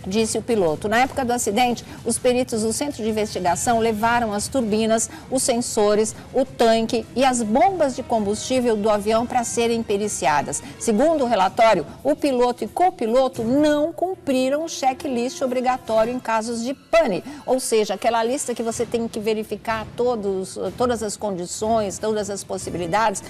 Disse o piloto. Na época do acidente, os peritos do Centro de Investigação levaram as turbinas, os sensores, o tanque e as bombas de combustível do avião para serem periciadas. Segundo o relatório, o piloto e copiloto não cumpriram o checklist obrigatório em casos de pane, ou seja, aquela lista que você tem que verificar todas as condições, todas as possibilidades.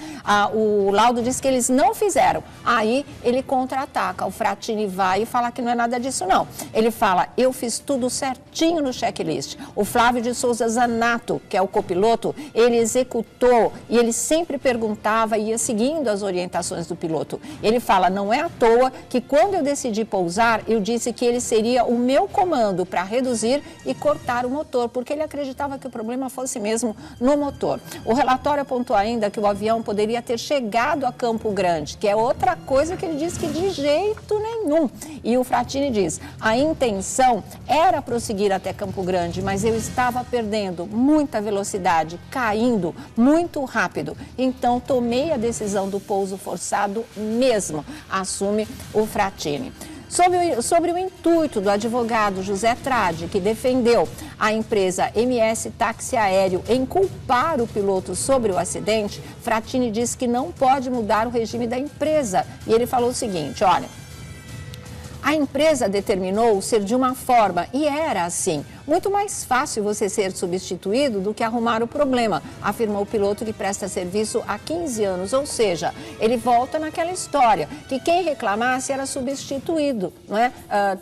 O laudo diz que eles não fizeram. Aí ele contra-ataca. O Frattini vai e fala que não é nada disso, não. Ele fala, eu fiz tudo certinho no checklist. O Flávio de Souza Zanato, que é o copiloto, ele executou e ele sempre perguntava e ia seguindo as orientações do piloto. Ele fala, não é à toa que quando eu decidi pousar, eu disse que ele seria o meu comando para reduzir e cortar o motor, porque ele acreditava que o problema fosse mesmo no motor. O relatório apontou ainda que o avião poderia ter chegado a Campo Grande, que é outra coisa que ele disse que de jeito nenhum. E o Frattini diz, a intenção era prosseguir até Campo Grande, mas eu estava perdendo muita velocidade, caindo muito rápido. Então, tomei a decisão do pouso forçado mesmo, assume o Frattini. Sobre o intuito do advogado José Tradi, que defendeu a empresa MS Táxi Aéreo em culpar o piloto sobre o acidente, Frattini disse que não pode mudar o regime da empresa. E ele falou o seguinte, olha, a empresa determinou ser de uma forma e era assim. Muito mais fácil você ser substituído do que arrumar o problema, afirmou o piloto que presta serviço há 15 anos. Ou seja, ele volta naquela história, que quem reclamasse era substituído, não é?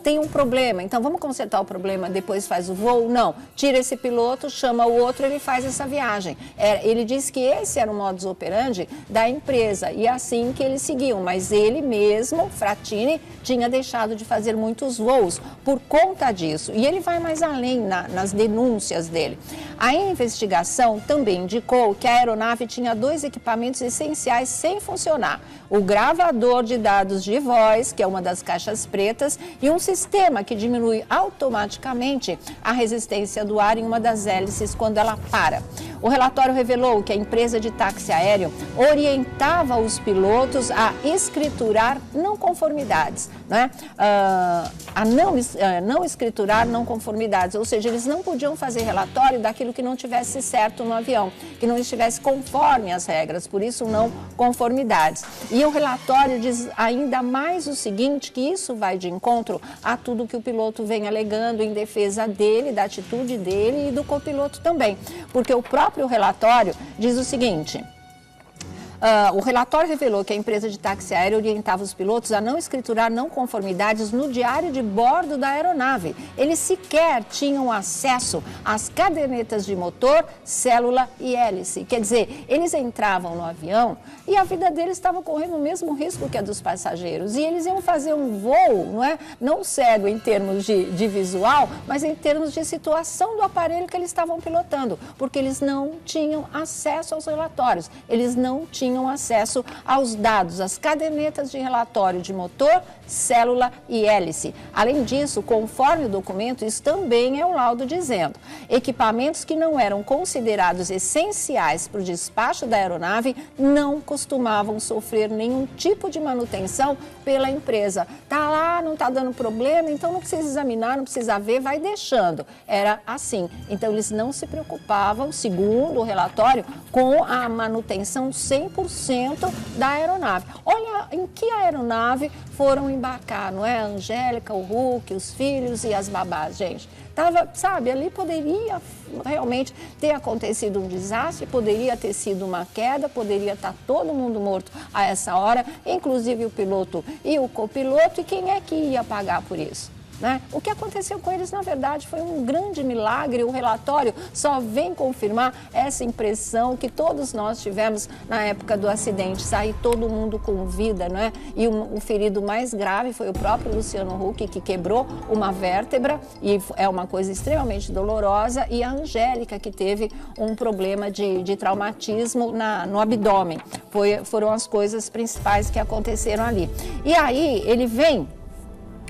Tem um problema, então vamos consertar o problema, depois faz o voo? Não, tira esse piloto, chama o outro, ele faz essa viagem. Ele disse que esse era o modus operandi da empresa e assim que eles seguiam, mas ele mesmo, Frattini, tinha deixado de fazer muitos voos por conta disso. E ele vai mais além nas denúncias dele. A investigação também indicou que a aeronave tinha 2 equipamentos essenciais sem funcionar. O gravador de dados de voz, que é uma das caixas pretas, e um sistema que diminui automaticamente a resistência do ar em uma das hélices quando ela para. O relatório revelou que a empresa de táxi aéreo orientava os pilotos a escriturar não conformidades, né? A não escriturar não conformidades, ou seja, eles não podiam fazer relatório daquilo que não tivesse certo no avião, que não estivesse conforme as regras, por isso não conformidades. E o relatório diz ainda mais o seguinte, que isso vai de encontro a tudo que o piloto vem alegando em defesa dele, da atitude dele e do copiloto também, porque o próprio relatório diz o seguinte, O relatório revelou que a empresa de táxi aéreo orientava os pilotos a não escriturar não conformidades no diário de bordo da aeronave. Eles sequer tinham acesso às cadernetas de motor, célula e hélice. Quer dizer, eles entravam no avião e a vida deles estava correndo o mesmo risco que a dos passageiros. E eles iam fazer um voo, não cego em termos de visual, mas em termos de situação do aparelho que eles estavam pilotando, porque eles não tinham acesso aos relatórios, eles não tinham acesso aos dados, às cadernetas de relatório de motor, célula e hélice. Além disso, conforme o documento, isso também é o laudo dizendo: equipamentos que não eram considerados essenciais para o despacho da aeronave não costumavam sofrer nenhum tipo de manutenção pela empresa. Tá lá, não está dando problema, então não precisa examinar, não precisa ver, vai deixando. Era assim. Então eles não se preocupavam, segundo o relatório, com a manutenção 100% da aeronave. Olha em que aeronave foram embarcar, não é? A Angélica, o Hulk, os filhos e as babás, gente. Sabe, ali poderia realmente ter acontecido um desastre, poderia ter sido uma queda, poderia estar todo mundo morto a essa hora, inclusive o piloto e o copiloto, e quem é que ia pagar por isso? O que aconteceu com eles, na verdade, foi um grande milagre. O relatório só vem confirmar essa impressão que todos nós tivemos na época do acidente, sair todo mundo com vida, E o ferido mais grave foi o próprio Luciano Huck, que quebrou uma vértebra, e é uma coisa extremamente dolorosa, e a Angélica, que teve um problema de traumatismo no abdômen. Foram as coisas principais que aconteceram ali. E aí, ele vem...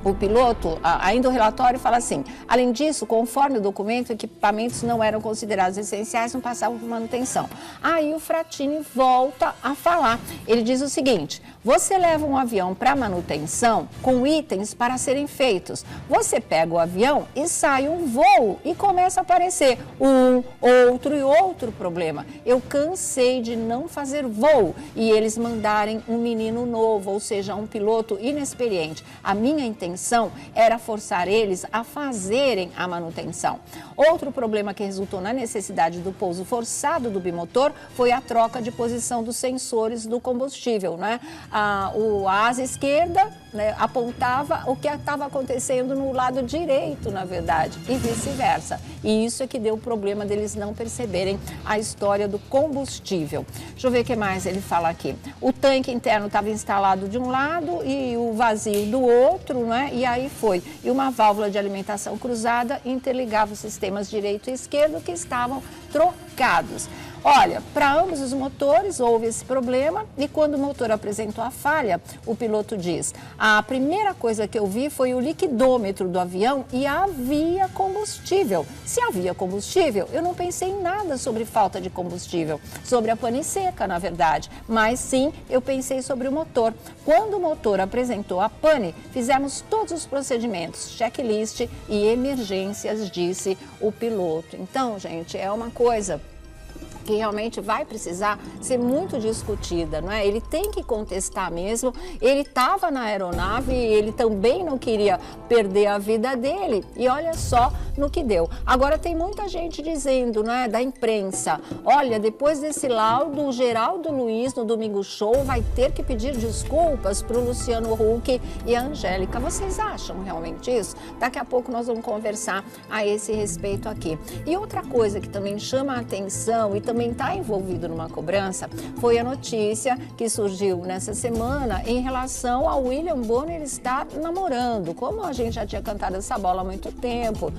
O piloto, ainda o relatório fala assim: além disso, conforme o documento, equipamentos não eram considerados essenciais, não passavam por manutenção. Aí o Frattini volta a falar. Ele diz o seguinte: você leva um avião para manutenção com itens para serem feitos. Você pega o avião e sai um voo e começa a aparecer outro e outro problema. Eu cansei de não fazer voo e eles mandarem um menino novo, ou seja, um piloto inexperiente. A minha intenção era forçar eles a fazerem a manutenção. Outro problema que resultou na necessidade do pouso forçado do bimotor foi a troca de posição dos sensores do combustível, A asa esquerda apontava o que estava acontecendo no lado direito, na verdade, e vice-versa. E isso é que deu o problema deles não perceberem a história do combustível. Deixa eu ver o que mais ele fala aqui. O tanque interno estava instalado de um lado e o vazio do outro, E aí foi. E uma válvula de alimentação cruzada interligava os sistemas direito e esquerdo que estavam trocados. Olha, para ambos os motores houve esse problema e quando o motor apresentou a falha, o piloto diz: a primeira coisa que eu vi foi o liquidômetro do avião e havia combustível. Se havia combustível, eu não pensei em nada sobre falta de combustível, sobre a pane seca, na verdade, mas sim, eu pensei sobre o motor. Quando o motor apresentou a pane, fizemos todos os procedimentos, checklist e emergências, disse o piloto. Então, gente, é uma coisa que realmente vai precisar ser muito discutida, Ele tem que contestar mesmo. Ele estava na aeronave e ele também não queria perder a vida dele. E olha só no que deu. Agora tem muita gente dizendo, da imprensa: olha, depois desse laudo, o Geraldo Luiz no Domingo Show vai ter que pedir desculpas para o Luciano Huck e a Angélica. Vocês acham realmente isso? Daqui a pouco nós vamos conversar a esse respeito aqui. E outra coisa que também chama a atenção e também está envolvido numa cobrança foi a notícia que surgiu nessa semana em relação ao William Bonner estar namorando. Como a gente já tinha cantado essa bola há muito tempo,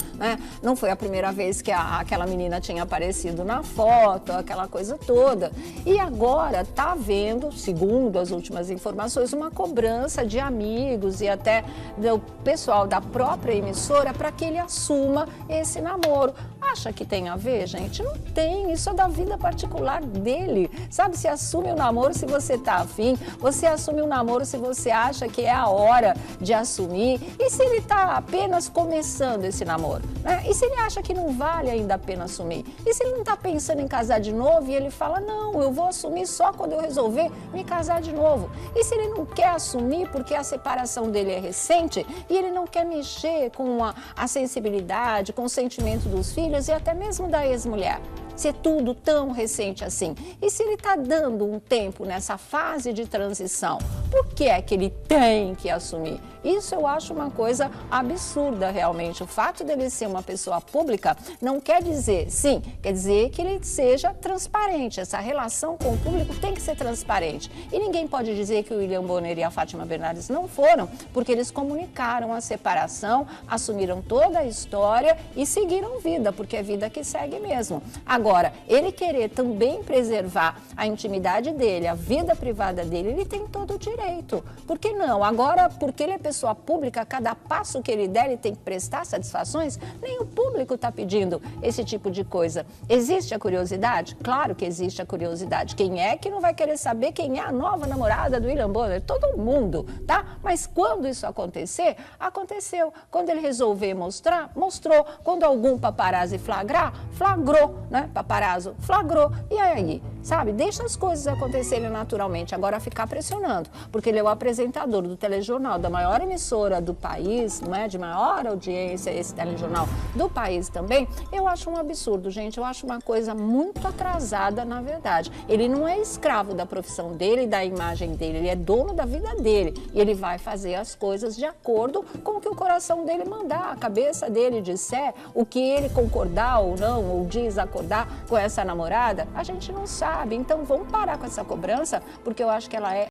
Não foi a primeira vez que aquela menina tinha aparecido na foto, aquela coisa toda. E agora está havendo, segundo as últimas informações, uma cobrança de amigos e até do pessoal da própria emissora para que ele assuma esse namoro. Acha que tem a ver, gente? Não tem, isso é da vida particular dele. Sabe, se assume o namoro se você tá afim, você assume o namoro se você acha que é a hora de assumir, e se ele tá apenas começando esse namoro, E se ele acha que não vale ainda a pena assumir? E se ele não tá pensando em casar de novo e ele fala: não, eu vou assumir só quando eu resolver me casar de novo? E se ele não quer assumir porque a separação dele é recente e ele não quer mexer com a sensibilidade, com o sentimento dos filhos e até mesmo da ex-mulher? Se é tudo tão recente assim. E se ele está dando um tempo nessa fase de transição, por que é que ele tem que assumir? Isso eu acho uma coisa absurda, realmente. O fato dele ser uma pessoa pública não quer dizer, sim, quer dizer que ele seja transparente. Essa relação com o público tem que ser transparente. E ninguém pode dizer que o William Bonner e a Fátima Bernardes não foram, porque eles comunicaram a separação, assumiram toda a história e seguiram vida, porque é vida que segue mesmo. Agora, ele querer também preservar a intimidade dele, a vida privada dele, ele tem todo o direito. Por que não? Agora, porque ele é pessoa pública, cada passo que ele der, ele tem que prestar satisfações? Nem o público está pedindo esse tipo de coisa. Existe a curiosidade? Claro que existe a curiosidade. Quem é que não vai querer saber quem é a nova namorada do William Bonner? Todo mundo, tá? Mas quando isso acontecer, aconteceu. Quando ele resolver mostrar, mostrou. Quando algum paparazzi flagrar, flagrou, né? Paparazzo flagrou. E aí, sabe? Deixa as coisas acontecerem naturalmente. Agora ficar pressionando, porque ele é o apresentador do telejornal da maior emissora do país, não é? De maior audiência, esse telejornal do país também. Eu acho um absurdo, gente. Eu acho uma coisa muito atrasada, na verdade. Ele não é escravo da profissão dele, da imagem dele. Ele é dono da vida dele. E ele vai fazer as coisas de acordo com o que o coração dele mandar, a cabeça dele disser, o que ele concordar ou não, ou desacordar com essa namorada, a gente não sabe. Então vamos parar com essa cobrança, porque eu acho que ela é